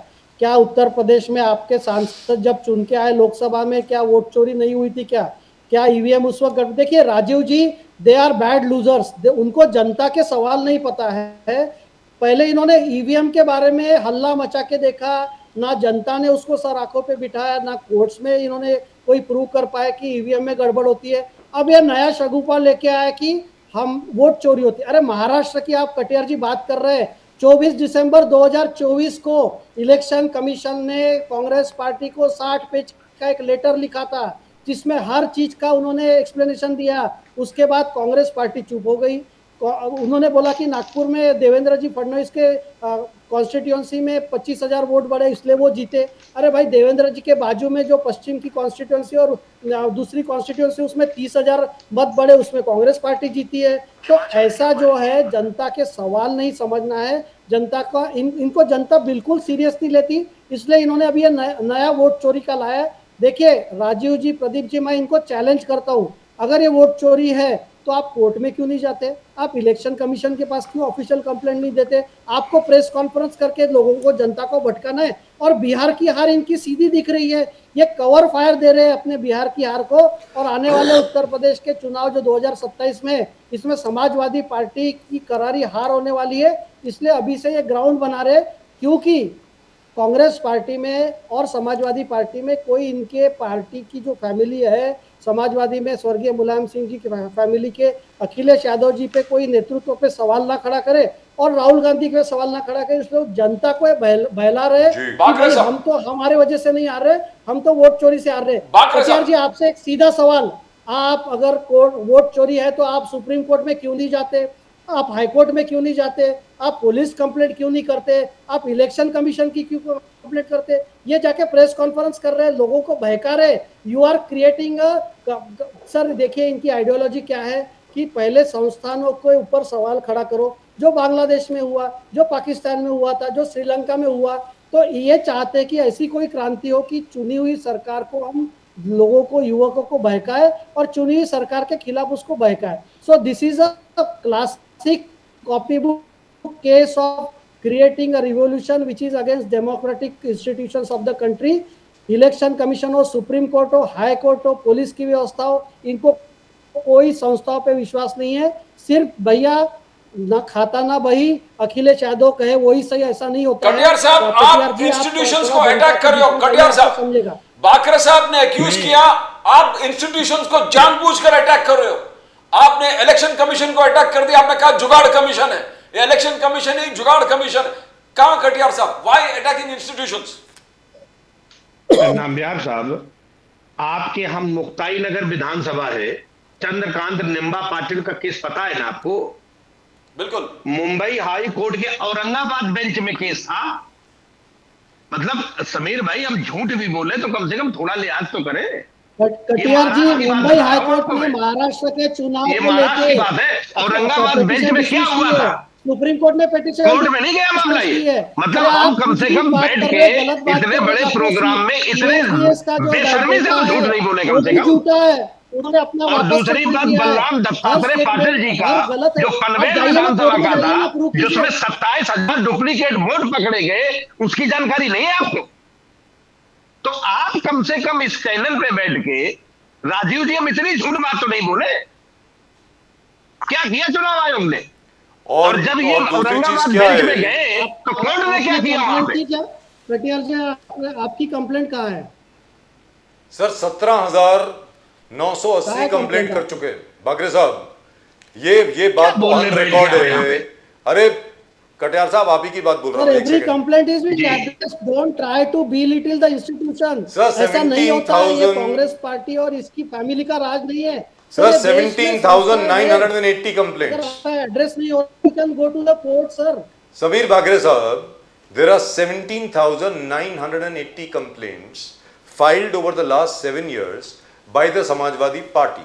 क्या उत्तर प्रदेश में आपके सांसद जब चुन के आए लोकसभा में, क्या वोट चोरी नहीं हुई थी क्या? क्या ईवीएम उस वक्त देखिए राजीव जी, दे आर बैड लूजर्स। उनको जनता के सवाल नहीं पता है। पहले इन्होंने ईवीएम के बारे में हल्ला मचा के देखा, ना जनता ने उसको सर आंखों पे बिठाया, ना कोर्ट्स में इन्होंने कोई प्रूव कर पाया कि ईवीएम में गड़बड़ होती है। अब ये नया शगुफा लेके आया कि हम वोट चोरी होती है। अरे महाराष्ट्र की आप कटियार जी बात कर रहे हैं, 24 दिसंबर 2024 को इलेक्शन कमीशन ने कांग्रेस पार्टी को 60 पेज का एक लेटर लिखा था जिसमें हर चीज का उन्होंने एक्सप्लेनेशन दिया। उसके बाद कांग्रेस पार्टी चुप हो गई। उन्होंने बोला कि नागपुर में देवेंद्र जी फडणवीस के कॉन्स्टिट्यूंसी में 25,000 वोट बढ़े इसलिए वो जीते। अरे भाई, देवेंद्र जी के बाजू में जो पश्चिम की कॉन्स्टिट्यूंसी और दूसरी कॉन्स्टिट्यूंसी उसमें 30,000 मत बढ़े, उसमें कांग्रेस पार्टी जीती है। तो ऐसा जो है, जनता के सवाल नहीं समझना है जनता का। इनको जनता बिल्कुल सीरियस नहीं लेती, इसलिए इन्होंने अभी ये नया वोट चोरी का लाया। देखिए राजीव जी, प्रदीप जी, मैं इनको चैलेंज करता हूँ, अगर ये वोट चोरी है तो आप कोर्ट में क्यों नहीं जाते? आप इलेक्शन कमीशन के पास क्यों ऑफिशियल कंप्लेंट नहीं देते? आपको प्रेस कॉन्फ्रेंस करके लोगों को, जनता को भटकाना है। और बिहार की हार इनकी सीधी दिख रही है, ये कवर फायर दे रहे हैं अपने बिहार की हार को। और आने वाले उत्तर प्रदेश के चुनाव जो 2027 में, इसमें समाजवादी पार्टी की करारी हार होने वाली है। इसलिए अभी से ये ग्राउंड बना रहे, क्योंकि कांग्रेस पार्टी में और समाजवादी पार्टी में कोई, इनके पार्टी की जो फैमिली है, समाजवादी में स्वर्गीय मुलायम सिंह जी की फैमिली के अखिलेश यादव जी पे कोई नेतृत्व पे सवाल ना खड़ा करे और राहुल गांधी पे सवाल ना खड़ा करे, इसलिए जनता को बहला रहे कि भाई हम तो, हमारे वजह से नहीं आ रहे, हम तो वोट चोरी से आ रहे। कटियार जी, आपसे एक सीधा सवाल, आप अगर वोट चोरी है तो आप सुप्रीम कोर्ट में क्यों नहीं जाते? आप हाईकोर्ट में क्यों नहीं जाते? आप पुलिस कंप्लेंट क्यों नहीं करते? आप इलेक्शन कमीशन की क्यों कंप्लेंट करते? ये जाके प्रेस कॉन्फ्रेंस कर रहे हैं, लोगों को बहका रहे। यू आर क्रिएटिंग सर, देखिए इनकी आइडियोलॉजी क्या है कि पहले संस्थानों के ऊपर सवाल खड़ा करो, जो बांग्लादेश में हुआ, जो पाकिस्तान में हुआ था, जो श्रीलंका में हुआ। तो ये चाहते हैं कि ऐसी कोई क्रांति हो कि चुनी हुई सरकार को हम लोगों को, युवकों को बहकाए और चुनी हुई सरकार के खिलाफ उसको बहकाए। So this is a classic copybook case of creating a revolution which is against democratic institutions of the country. Election commission हो, सुप्रीम कोर्ट हो, हाई कोर्ट हो, पुलिस की व्यवस्था हो, इनको कोई संस्थाओं पे विश्वास नहीं है। सिर्फ भैया ना खाता ना बही, अखिलेश यादव कहे वही सही, ऐसा नहीं होता है। कटियार साहब, आप इंस्टीट्यूशंस को अटैक कर रहे हो। कटियार साहब समझेगा, बाकरे साहब ने एक्यूज किया, आप इंस्टीट्यूशंस को जानबूझकर अटैक कर रहे हो। आपने इलेक्शन कमीशन को अटैक कर दिया, आपने कहा जुगाड़ कमीशन है। ये इलेक्शन कमीशन ही जुगाड़ कमीशन। कहां कटियार साहब, व्हाई अटैकिंग इंस्टीट्यूशंस? नामबिहार साहब, आपके हम मुक्ताई नगर विधानसभा है, चंद्रकांत निम्बा पाटिल का केस पता है ना आपको? बिल्कुल। मुंबई हाई कोर्ट के औरंगाबाद बेंच में केस था। मतलब समीर भाई, हम झूठ भी बोले तो कम से कम थोड़ा लिहाज तो करें। कटियार जी, महाराष्ट्र की बात मुंबई बता रहा हूं हाईकोर्ट आपको ने मैं। महाराष्ट्र के चुनाव ये को महाराष्ट्र लेके की बात है। औरंगाबाद बेंच पिटीशन में क्या डिसमिस हुआ की है, था? सुप्रीम कोर्ट ने पिटीशन कोर्ट में नहीं गया मामला डिसमिस ये। की है। मतलब अरे हम आप कम कुछ से भी कम बात बैठ कर के रहे हैं, गलत बात इतने कर रहे बड़े हैं। अपना प्रोग्राम में इतने CSDS का जो बेशर्मी से डेटा तो झूठ है नहीं बोले वो कम से भी कम। झूठा है, उन्होंने अपना और वापस दूसरी सब कुछ बात, दिया है। बलराम हर दत्तात्रेय पाटिल जी स्टेटमेंट का हर गलत है। जो आप पनवेल जाइए ना, विधानसभा कोर्ट में का जाइए ना, था, प्रूफ जिसमें कीजिए। 27,000 डुप्लीकेट वोट पकड़े गए, उसकी जानकारी नहीं है आपको? तो आप कम से कम इस चैनल पे बैठ के, राजीव जी हम इतनी झूठ बात तो नहीं बोले। क्या किया चुनाव आयोग ने? और जब ये और दूसरी चीज औरंगाबाद क्या बेंच में है, गए तो कोर्ट ने क्या आपने किया वहां कंप्लेंट पे? की क्या कटियार जी? आपकी कंप्लेंट कहाँ है? सर 17,980 क्या कंप्लेंट complaint कर है? चुके हैं बागरे साहब। ये बात तो बोलने ऑन बैठ रिकॉर्ड गए आप यहाँ है। पे? अरे कटियार साहब, आप ही की बात बोल रहा सर, हूँ, एक every second. Complaint is with जी। Address, don't try to belittle the institution. Sir ऐसा नहीं होता है, ये 17,000 कांग्रेस पार्टी और इसकी फैमिली का राज नहीं है सर ये देश में संस्थाएं हैं। 17,980 अगर कंप्लेंट्स। आपका एड्रेस नहीं होता, you can go to the court sir. Samir Bagre sahab, there are 17,980 complaints filed over the last 7 years by the Samajwadi Party,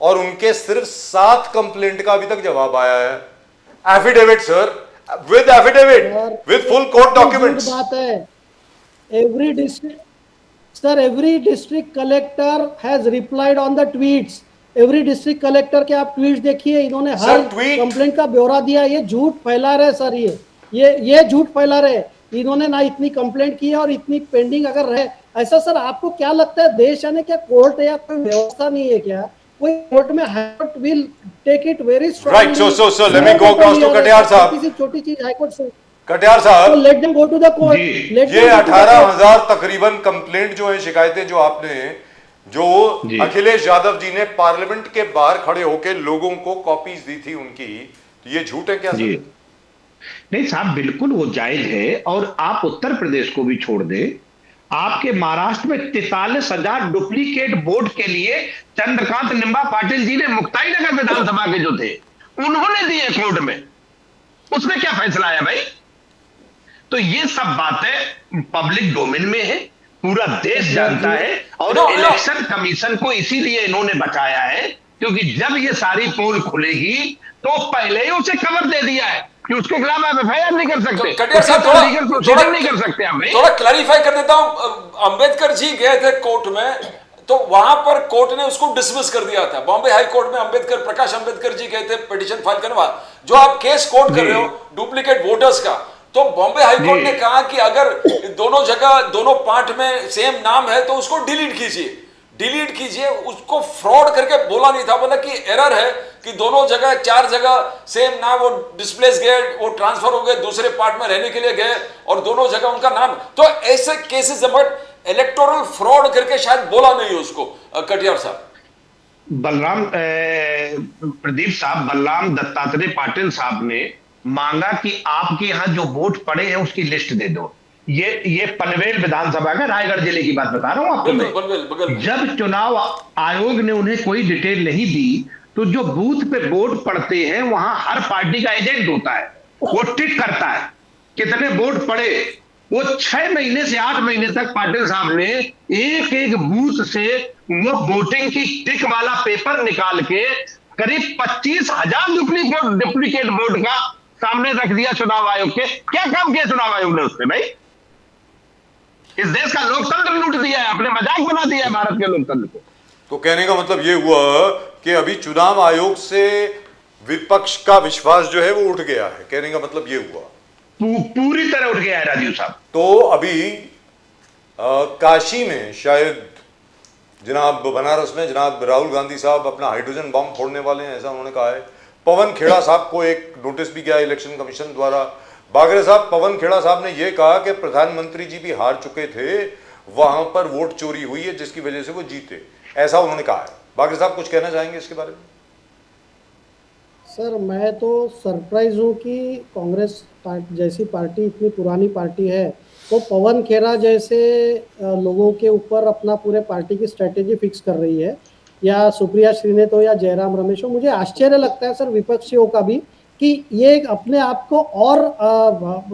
और उनके सिर्फ 7 कंप्लेंट का अभी तक जवाब आया है। Affidavit sir, with affidavit, with full court documents. बात है, every district sir, every district collector has replied on the tweets. Every district collector के आप ट्वीट्स देखिए, इन्होंने हर tweet- कंप्लेंट का ब्यौरा दिया। ये झूठ फैला रहे सर, ये झूठ फैला रहे। इन्होंने ना इतनी कंप्लेंट की है और इतनी पेंडिंग अगर रहे ऐसा। सर आपको क्या लगता है, देश यानी क्या कोर्ट है या कोई व्यवस्था नहीं है क्या? कोई कोर्ट में high court will take it very Right, so let me go across to Katiyar साहब। छोटी चीज हाईकोर्ट से, कटियार साहब, let them go to the court. जी। ये 18,000 तकरीबन कंप्लेंट जो है, शिकायतें जो आपने, जो जी। अखिलेश यादव जी ने पार्लियामेंट के बाहर खड़े होकर लोगों को कॉपीज दी थी उनकी, ये झूठ है क्या जी सर? नहीं साहब, बिल्कुल वो जायज है। और आप उत्तर प्रदेश को भी छोड़ दे, आपके महाराष्ट्र में 43,000 डुप्लीकेट वोट के लिए चंद्रकांत निम्बा पाटिल जी ने मुक्ताई नगर विधानसभा के जो थे उन्होंने दिए कोर्ट में। उसमें क्या फैसला आया भाई? तो ये सब बातें पब्लिक डोमेन में है, पूरा देश जानता है। और इलेक्शन कमीशन को इसीलिए इन्होंने बचाया है क्योंकि जब ये सारी पोल खुलेगी तो पहले ही उसे कवर दे दिया है कि उसके खिलाफ आप एफआईआर नहीं कर सकते, कटियार साहब लीगल प्रोसीडिंग नहीं कर सकते आप भाई। थोड़ा क्लैरिफाई कर देता हूं। अंबेडकर जी गए थे कोर्ट में, तो वहां पर कोर्ट ने उसको डिसमिस कर दिया था। बॉम्बे हाई कोर्ट में अंबेडकर, प्रकाश अंबेडकर जी गए थे पिटीशन फाइल करने वाला। जो आप केस कोर्ट कर रहे हो डुप्लीकेट वोटर्स का, तो बॉम्बे हाई कोर्ट ने कहा कि अगर दोनों जगह दोनों पार्ट में सेम नाम है तो उसको डिलीट कीजिए। उसको फ्रॉड करके बोला नहीं था, बोला कि एरर है कि दोनों जगह 4 जगह सेम नाम, वो डिस्प्लेस गए, वो ट्रांसफर हो गए, दूसरे पार्ट में रहने के लिए गए और दोनों जगह उनका नाम। तो ऐसे केसेस, बट इलेक्टोरल फ्रॉड करके शायद बोला नहीं उसको। कटियार साहब, बलराम प्रदीप साहब, बलराम दत्तात्रेय पाटिल साहब ने मांगा कि आपके यहां जो वोट पड़े हैं उसकी लिस्ट दे दो। ये पनवेल विधानसभा का, रायगढ़ जिले की बात बता रहा हूं आपको मैं। जब चुनाव आयोग ने उन्हें कोई डिटेल नहीं दी तो जो बूथ पे वोट पड़ते हैं वहां हर पार्टी का एजेंट होता है, वो टिक करता है कितने वोट पड़े। वो 6 महीने से 8 महीने तक पाटिल साहब ने एक एक बूथ से वो वोटिंग की टिक वाला पेपर निकाल के करीब 25,000 डुप्लीकेट वोट का सामने रख दिया चुनाव आयोग के। क्या काम किया चुनाव आयोग ने उससे भाई? इस देश का लोकतंत्र लूट दिया है, अपने मजाक बना दिया है भारत के लोकतंत्र को। तो कहने का मतलब ये हुआ कि अभी चुनाव आयोग से विपक्ष का विश्वास जो है वो उठ गया है, कहने का मतलब ये हुआ। पूरी तरह उठ गया है राजीव साहब। तो अभी काशी में शायद जनाब, बनारस में जनाब राहुल गांधी साहब अपना हाइड्रोजन बम फोड़ने वाले हैं, ऐसा उन्होंने कहा है। पवन खेड़ा साहब को एक नोटिस भी गया इलेक्शन कमीशन द्वारा। बागरे साहब, पवन खेड़ा साहब ने यह कहा कि प्रधानमंत्री जी भी हार चुके थे, वहां पर वोट चोरी हुई है जिसकी वजह से वो जीते, ऐसा उन्होंने कहा है। बागरे साहब कुछ कहना चाहेंगे इसके बारे में? सर मैं तो सरप्राइज हूँ कि कांग्रेस जैसी पार्टी, इतनी पुरानी पार्टी है, तो पवन खेरा जैसे लोगों के ऊपर अपना पूरे पार्टी की स्ट्रेटेजी फिक्स कर रही है, या सुप्रिया श्रीनेत हो या जयराम रमेश हो। मुझे आश्चर्य लगता है सर विपक्षियों का भी कि ये अपने आप को और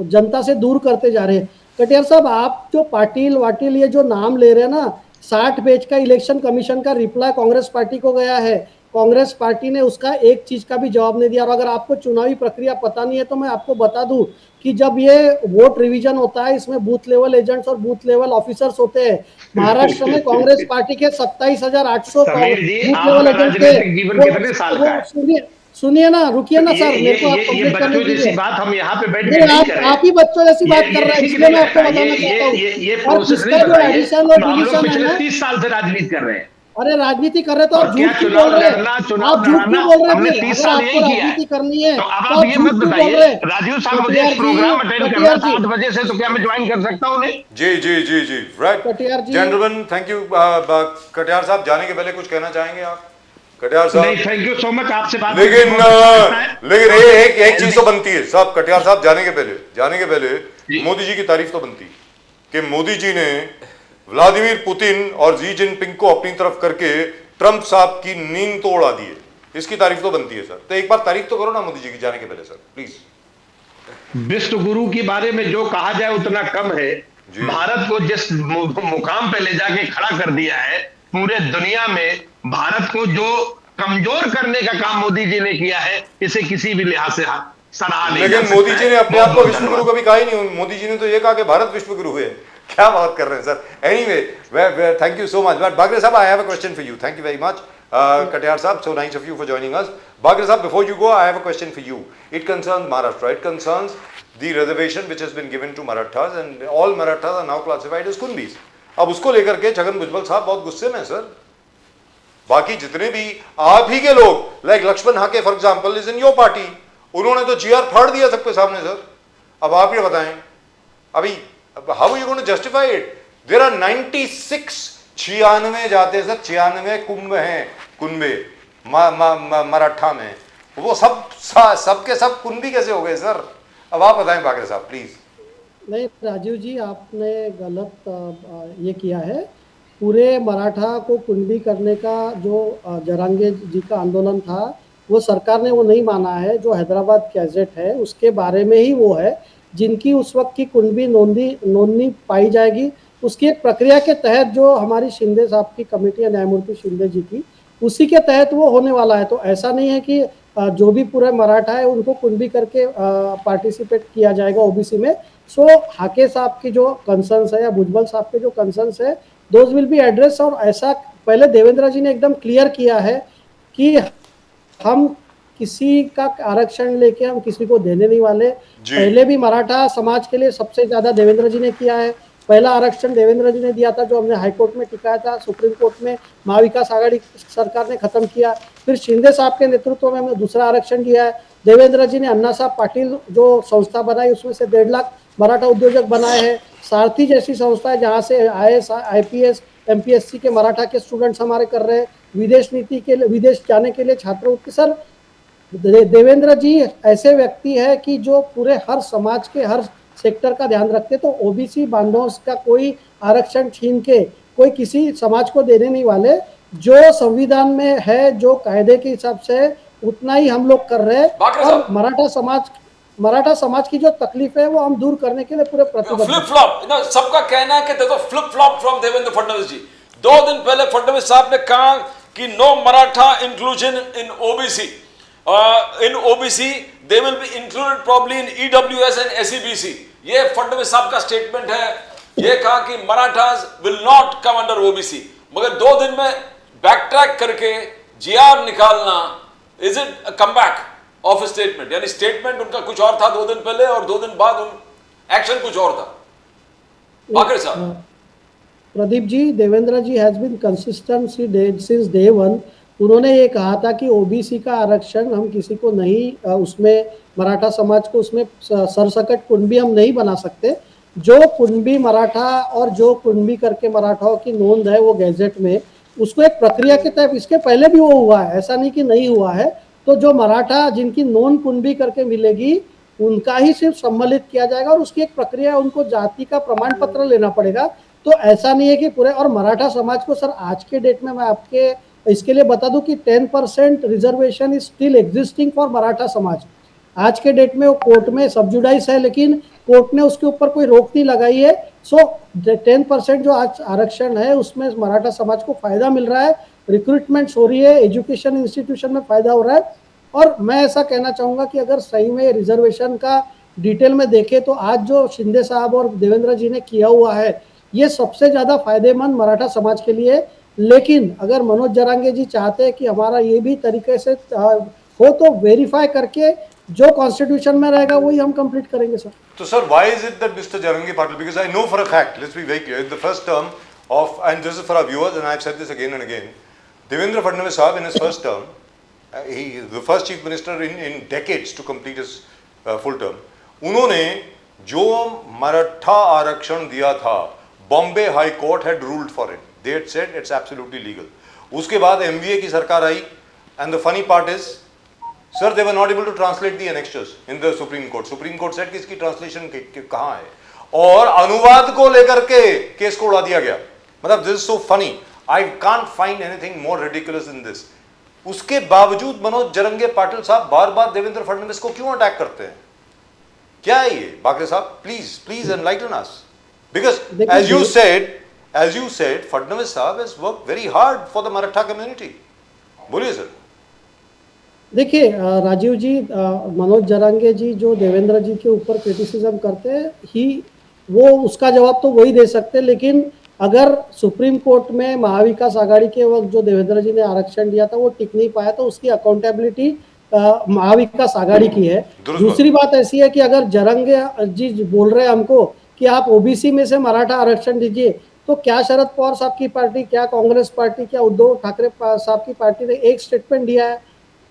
जनता से दूर करते जा रहे हैं। कटियार साहब, आप जो पाटिल वाटिल ये जो नाम ले रहे हैं ना, 60 पेज का इलेक्शन कमीशन का रिप्लाई कांग्रेस पार्टी को गया है। कांग्रेस पार्टी ने उसका एक चीज का भी जवाब नहीं दिया। और अगर आपको चुनावी प्रक्रिया पता नहीं है तो मैं आपको बता दूं कि जब ये वोट रिवीजन होता है, इसमें बूथ लेवल एजेंट्स और बूथ लेवल ऑफिसर्स होते हैं। महाराष्ट्र में कांग्रेस पार्टी के 27,800 समीर जी, बूथ लेवल आपका एजेंट राजनीतिक जीवन कितने साल का है? सुनिए सुनिए ना, रुकिए ना सर, मेरे को आप ये कंप्लीट करने बच्चों जैसी दीजिए। बात हम यहाँ पे बैठ के नहीं, नहीं कर रहे। आप ही बच्चों जैसी बात कर रहे हैं, ठीक इसलिए नहीं मैं आपको लगता। बताना चाहता हूँ। ये और प्रोसेस इसका नहीं जो बताइए। एडिशन और हम लोग डिलीशन है पिछले ना, 30 साल से राजनीति कर रहे हैं। अरे राजनीति कर रहे तो और आप क्या झूठ क्यों चुनाव बोल रहे लड़ना, हैं? चुनाव आप झूठ लड़ाना क्यों बोल रहे हैं? हमने फिर 30 अगर साल आपको यही किया है। राजनीति करनी है तो अब तो आप आप ये झूठ मत क्यों बोल बताइए, रहे हैं? राजीव साहब मुझे कटियार इस जी, प्रोग्राम अटेंड करना कटियार जी, 7 बजे से, तो क्या मैं ज्वाइन कर सकता हूँ उन्हें? जी जी जी जी, right. Katiyar ji, gentleman, thank you. Katiyar साहब, जाने के पहले कुछ कहना चाहेंगे आप? कटियार नहीं, साहब, थैंक यू सो मच, आपसे बात लेकिन करके बहुत अच्छा लगता है। लेकिन एक चीज तो बनती है साहब, कटियार साहब, जाने के पहले मोदी जी की तारीफ तो बनती कि मोदी जी ने व्लादिमीर पुतिन और जी जिनपिंग को अपनी तरफ करके ट्रंप साहब की नींद तो उड़ा दी है। इसकी तारीफ तो बनती है सर। तो एक बार तारीफ तो करो ना मोदी जी की जाने के पहले सर, प्लीज। विश्व गुरु के बारे में जो कहा जाए उतना कम है। जी। भारत को जिस मुकाम पे ले जाके खड़ा कर दिया है पूरे दुनिया में, भारत को जो कमजोर करने का काम मोदी जी ने किया है, इसे किसी भी लिहाज से सराहा नहीं जा लेकिन सकता मोदी जी ने है। अपने आप को बहुत विश्व गुरु धन्यवाद। कभी कहा ही नहीं। मोदी जी ने तो ये कहा कि भारत विश्व गुरु है। क्या बात कर रहे हैं sir. Anyway, thank you so much. But Bagre साहब, I have a question for you. Thank you very much, Katiyar Saab, so nice of you for joining us. Bagre Saab, before you go, I have a question for you. It concerns Maharashtra. It concerns the reservation which has been given to Marathas, and all Marathas are now classified as Kunbis. अब उसको लेकर के छगन भुजबल साहब बहुत गुस्से में sir. बाकी जितने भी आप ही के लोग, like Laxman Hake for example is in your party, उन्होंने तो जीआर फाड़ दिया सबके सामने सर। अब आप ये बताएं, अभी how you going to justify it? There are 96 जाते सर, 96 कुंभ हैं, कुंबे मराठा में, वो सब के सब कुंभी कैसे हो गए सर? अब आप बताएं बागरे साहब प्लीज। नहीं राजीव जी, आपने गलत ये किया है। पूरे मराठा को कुंभी करने का जो जरांगे जी का आंदोलन था, वो सरकार ने वो नहीं माना है। जो हैदराबाद गैजेट है उसके बारे में ही वो है। जिनकी उस वक्त की कुंभी नोंदनी पाई जाएगी, उसकी एक प्रक्रिया के तहत, जो हमारी शिंदे साहब की कमेटी है, न्यायमूर्ति शिंदे जी की, उसी के तहत वो होने वाला है। तो ऐसा नहीं है कि जो भी पूरे मराठा है उनको कुंभी करके पार्टिसिपेट किया जाएगा ओबीसी में। सो हाके साहब की जो कंसर्न्स है या भुजबल साहब के जो कंसर्न्स है, दोज विल बी एड्रेस। और ऐसा पहले देवेंद्र जी ने एकदम क्लियर किया है कि हम किसी का आरक्षण लेके हम किसी को देने नहीं वाले। पहले भी मराठा समाज के लिए सबसे ज्यादा देवेंद्र जी ने किया है। पहला आरक्षण देवेंद्र जी ने दिया था, जो हमने हाईकोर्ट में टिकाया था, सुप्रीम कोर्ट में महाविकास आघाड़ी सरकार ने खत्म किया। फिर शिंदे साहब के नेतृत्व में हमने दूसरा आरक्षण दिया है। देवेंद्र जी ने अन्ना साहब पाटिल जो संस्था बनाई, उसमें से 1.5 लाख मराठा उद्योजक बनाए हैं। सारथी जैसी संस्था है जहाँ से IAS IPS MPSC के मराठा के स्टूडेंट्स हमारे कर रहे हैं। विदेश नीति के लिए, विदेश जाने के लिए छात्रवृत्ति। सर देवेंद्र जी ऐसे व्यक्ति है कि जो पूरे हर समाज के हर सेक्टर का ध्यान रखते। तो ओबीसी बांधवों का कोई आरक्षण छीन के कोई किसी समाज को देने नहीं वाले। जो संविधान में है, जो कायदे के हिसाब से, उतना ही हम लोग कर रहे हैं। और मराठा समाज की जो तकलीफ है वो हम दूर करने के लिए पूरे प्रतिबद्ध। फ्लिप फ्लॉप, सबका कहना है कि देखो flip flop from Devendra Fadnavis ji. 2 दिन पहले फडणवीस साहब ने कहा कि no Maratha inclusion in OBC. In OBC, they will be included probably in EWS and SEBC. ये फडणवीस साहब का स्टेटमेंट है। ये कहा कि Marathas will not come under OBC. मगर 2 दिन में बैक ट्रैक करके जीआर निकालना, is it come back of statement? यानी स्टेटमेंट उनका कुछ और था 2 दिन पहले, और 2 दिन बाद एक्शन कुछ और था। बाकरे साहब, Pradeep ji, Devendra ji has been consistent since day 1। उन्होंने ये कहा था कि ओबीसी का आरक्षण हम किसी को नहीं, उसमें मराठा समाज को उसमें सरसकट कुंभी हम नहीं बना सकते। जो कुंभी मराठा और जो कुंभी करके मराठाओं की नोंद है वो गैजेट में, उसको एक प्रक्रिया के तहत, इसके पहले भी वो हुआ है, ऐसा नहीं कि नहीं हुआ है। तो जो मराठा जिनकी नोंद कुंभी करके मिलेगी, उनका ही सिर्फ सम्मिलित किया जाएगा। और उसकी एक प्रक्रिया, उनको जाति का प्रमाण पत्र लेना पड़ेगा। तो ऐसा नहीं है कि पूरे, और मराठा समाज को सर आज के डेट में मैं आपके इसके लिए बता दूं कि 10% reservation is still existing for Maratha समाज। आज के डेट में वो कोर्ट में सब्जुडाइज है, लेकिन कोर्ट ने उसके ऊपर कोई रोक नहीं लगाई है। सो 10% जो आज आरक्षण है उसमें मराठा समाज को फायदा मिल रहा है, रिक्रूटमेंट हो रही है, एजुकेशन इंस्टीट्यूशन में फायदा हो रहा है। और मैं ऐसा कहना चाहूंगा कि अगर सही में रिजर्वेशन का डिटेल में देखें तो आज जो शिंदे साहब और देवेंद्र जी ने किया हुआ है ये सबसे ज्यादा फायदेमंद मराठा समाज के लिए है। लेकिन अगर मनोज जरांगे जी चाहते हैं कि हमारा ये भी तरीके से हो तो वेरीफाई करके जो कॉन्स्टिट्यूशन में रहेगा वही हम कंप्लीट करेंगे sir. So, sir, why is it that Mr. Jarangi Patil, because I know for a fact, let's be very clear, in the first term of, and this is for our viewers, and I've said this again and again, Devendra Fadnavis Sahab in his first term, he is the first chief minister in decades to complete his full term. उन्होंने जो मराठा आरक्षण दिया था, Bombay high court had ruled for it. They had said it's absolutely legal. उसके बाद MVA की सरकार आई, and the funny part is, sir, they were not able to translate the annexures in the Supreme Court. Supreme Court said कि इसकी translation कहाँ है, और अनुवाद को लेकर के केस को उड़ा दिया गया. मतलब this is so funny. I can't find anything more ridiculous than this. उसके बावजूद मनोज जरंगे पाटिल साहब बार बार देवेंद्र फडणवीस को क्यों अटैक करते हैं? क्या है ये बाकरे साहब? Please enlighten us, because as you said Fadnavis साहब has worked very hard for the Maratha community. बोलिए सर. देखिए राजीव जी, मनोज जरांगे जी जो देवेंद्र जी के ऊपर क्रिटिसिज्म करते हैं ही, वो उसका जवाब तो वही दे सकते हैं। लेकिन अगर सुप्रीम कोर्ट में महाविकास आघाड़ी के वक्त जो देवेंद्र जी ने आरक्षण दिया था वो टिक नहीं पाया तो उसकी अकाउंटेबिलिटी महाविकास आघाड़ी की है। दूसरी बात ऐसी है कि अगर जरंगे जी बोल रहे हैं हमको कि आप ओबीसी में से मराठा आरक्षण दीजिए, तो क्या शरद पवार साहब की पार्टी, क्या कांग्रेस पार्टी, क्या उद्धव ठाकरे साहब की पार्टी ने एक स्टेटमेंट दिया है?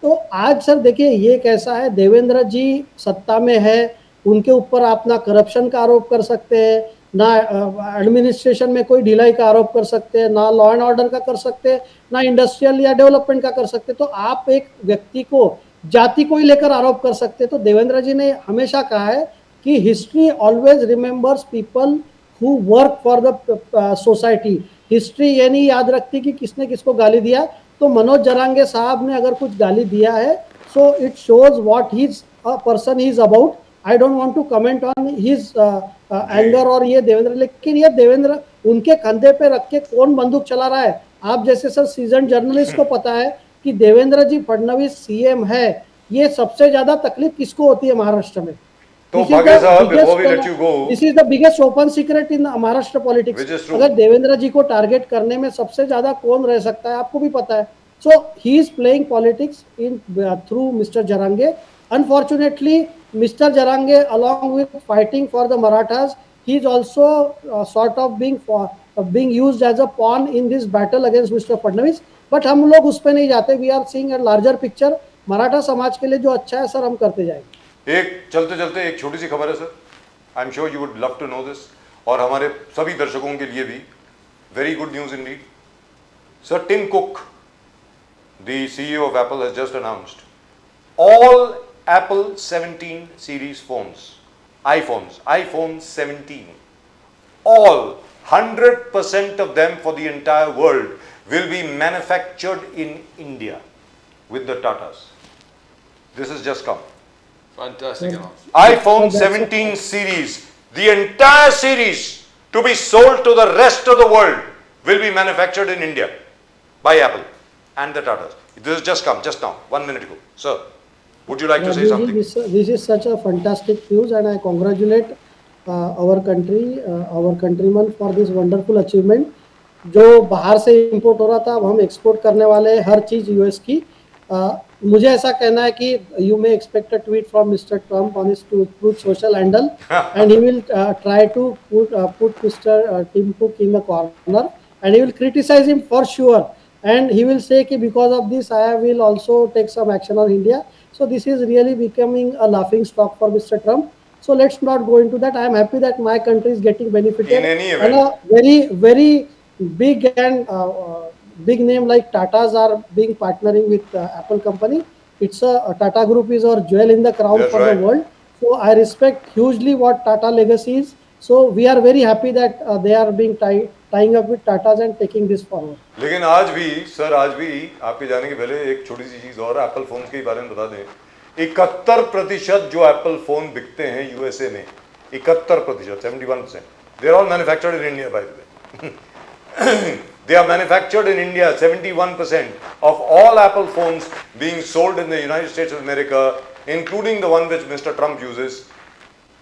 तो आज सर देखिए ये कैसा है, देवेंद्र जी सत्ता में है, उनके ऊपर आप ना करप्शन का आरोप कर सकते हैं, ना एडमिनिस्ट्रेशन में कोई ढिलाई का आरोप कर सकते हैं, ना लॉ एंड ऑर्डर का कर सकते हैं, ना इंडस्ट्रियल या डेवलपमेंट का कर सकते हैं। तो आप एक व्यक्ति को, जाति को ही लेकर आरोप कर सकते हैं। तो देवेंद्र जी ने हमेशा कहा है कि history always remembers people who work for the society. History ये नहीं याद रखती कि किसने किसको गाली दिया। तो मनोज जरांगे साहब ने अगर कुछ गाली दिया है, so it shows what his person is about. I don't want to comment on his anger और ये देवेंद्र, लेकिन ये देवेंद्र उनके कंधे पे रख के कौन बंदूक चला रहा है? आप जैसे सर सीजन जर्नलिस्ट को पता है कि देवेंद्र जी फडणवीस सीएम है, ये सबसे ज्यादा तकलीफ किसको होती है महाराष्ट्र में? तो भाग्य साहब, before we let you go, this is the biggest open secret in Maharashtra politics. अगर देवेंद्र जी को टारगेट करने में सबसे ज्यादा कौन रह सकता है आपको भी पता है। So he is playing politics in through mister Jarange. Unfortunately mister Jarange along with fighting for the Marathas, he is also sort of being used as a pawn in this battle against Mr. Fadnavis. But हम लोग उस पे नहीं जाते, we are seeing a larger picture। Maratha समाज के लिए जो अच्छा है सर हम करते जाएंगे। एक चलते चलते एक छोटी सी खबर है sir, I am sure you would love to know this, और हमारे सभी दर्शकों के लिए भी very good news indeed. Sir, Tim Cook, the CEO of Apple, has just announced all Apple 17 series phones, iPhone 17, all 100% of them for the entire world will be manufactured in India with the Tatas. This has just come. Fantastic announcement. iPhone 17 series, the entire series to be sold to the rest of the world will be manufactured in India by Apple and the Tatas. This has just come, just now, 1 minute ago. Sir, would you like to say something? This is such a fantastic news and I congratulate our country, our countrymen for this wonderful achievement. जो बाहर से import हो रहा था अब हम export करने वाले हैं हर चीज यूएस की। मुझे ऐसा कहना है कि you may expect a tweet from mister Trump on his Truth Social handle and he will try to put mister Tim Cook in the corner and he will criticise him for sure and he will say कि because of this I will also take some action on India. So this is really becoming a laughing stock for Mr. Trump. So let's not go into that. I am happy that my country is getting benefited. In any event. And a very big and big name like Tatas are being partnering with Apple company. It's a Tata Group is our jewel in the crown. That's for right. The world. So I respect hugely what Tata legacy is. So we are very happy that they are being tying up with Tatas and taking this forward. लेकिन आज भी sir, आज भी आपके जाने के पहले एक छोटी सी चीज़ और एप्पल फोन्स के बारे में बता दें 71% जो एप्पल फोन बिकते हैं यूएसए में, 71%, 71%, they are all manufactured in India by the way. They are manufactured in India. 71% of all Apple phones being sold in the United States of America, including the one which Mr. Trump uses,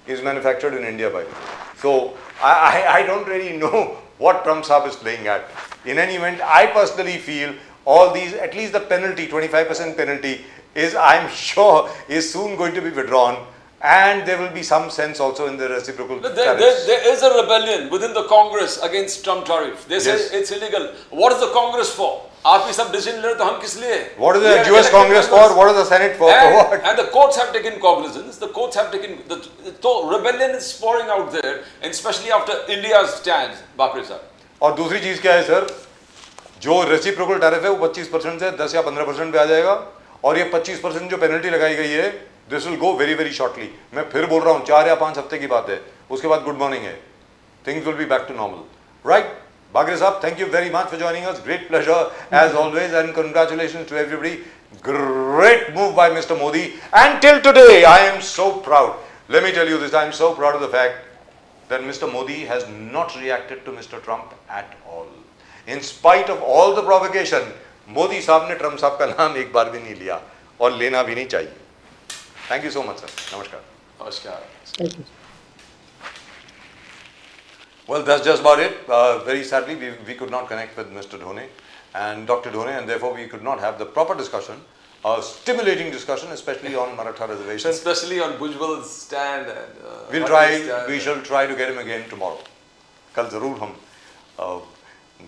is manufactured in India by the way. So I don't really know what Trump Saab is playing at. In any event, I personally feel all these, at least the penalty, 25% penalty, is, I'm sure, is soon going to be withdrawn. And there will be some sense also in the reciprocal tariffs. There is a rebellion within the Congress against Trump tariff. They say Yes. it's illegal. What is the Congress for? आप ही सब decision ले रहे तो हम किस लिए? What is We the are US elected Congress for? members. What is the Senate for? For what? And the courts have taken cognizance. The courts have taken the rebellion is pouring out there, and especially after India's stand, Bakri sir. और दूसरी चीज क्या है sir, जो reciprocal tariff है वो 25% से 10 या 15% पे आ जाएगा, और ये 25% जो पेनल्टी लगाई गई है, this will go very very shortly. मैं फिर बोल रहा हूँ 4 या 5 हफ्ते की बात है, उसके बाद गुड मॉर्निंग है, things will be back to normal. Right Bagre साहब, thank you very much for joining us. Great pleasure as always, and congratulations to everybody. Great move by Mr. Modi. And till today, I am so proud. Let me tell you this, I am so proud of the fact that Mr. Modi has not reacted to Mr. Trump at all. In spite of all the provocation, Modi साहब ने Trump साहब का नाम एक बार भी नहीं लिया और लेना भी नहीं चाहिए. Thank you so much, sir. Namaskar. Namaskar. Thank you. Well, that's just about it. Very sadly, we could not connect with Mr. Dhone and Dr. Dhone, and therefore we could not have the proper discussion, a stimulating discussion, especially on Maratha reservation. Especially on Bhujbal's stand and We'll Atal's try. stand. We shall try to get him again tomorrow. कल जरूर हम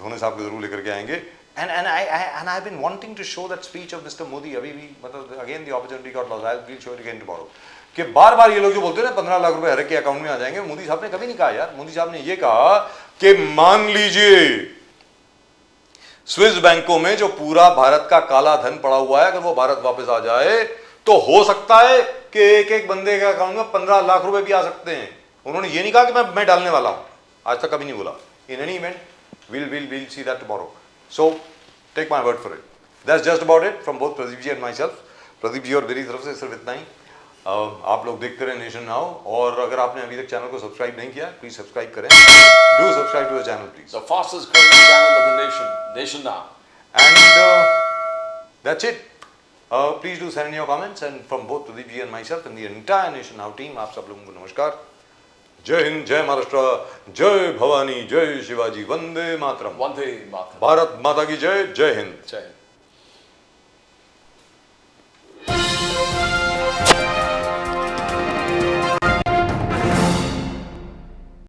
धोनी साहब को जरूर लेकर के आएंगे. And I've been wanting to show that speech of Mr. Modi. अभी भी मतलब again the opportunity got lost. We'll show it again tomorrow. कि बार-बार ये लोग जो बोलते हैं ना 15 लाख रुपए हर एक के अकाउंट में आ जाएंगे, मोदी साहब ने कभी नहीं कहा यार. मोदी साहब ने ये कहा कि मान लीजिए स्विस बैंकों में जो पूरा भारत का काला धन पड़ा हुआ है, अगर वो भारत वापस आ जाए तो हो सकता है कि एक एक बंदे के अकाउंट में 15 लाख रुपए भी आ सकते हैं. उन्होंने ये नहीं कहा कि मैं डालने वाला हूं, आज तक कभी नहीं बोला. In any event we'll see that tomorrow. So take my word for it. That's just about it from both Pradeep ji and myself. Pradeep ji और मेरी तरफ से सिर्फ इतना ही. आप लोग देखते रहे नेशन नाउ, और अगर आपने अभी तक चैनल को सब्सक्राइब नहीं किया, प्लीज सब्सक्राइब करें. Do subscribe to the channel please. The fastest growing channel of the nation now. And that's it. Please do send in your comments, and from both Pradeep ji and myself and the entire Nation Now team, आप सब लोगों को नमस्कार. जय हिंद, जय महाराष्ट्र, जय भवानी, जय Shivaji, Vande Mataram. Vande Mataram. Bharat माता की जय. जय हिंद. Jai Hind.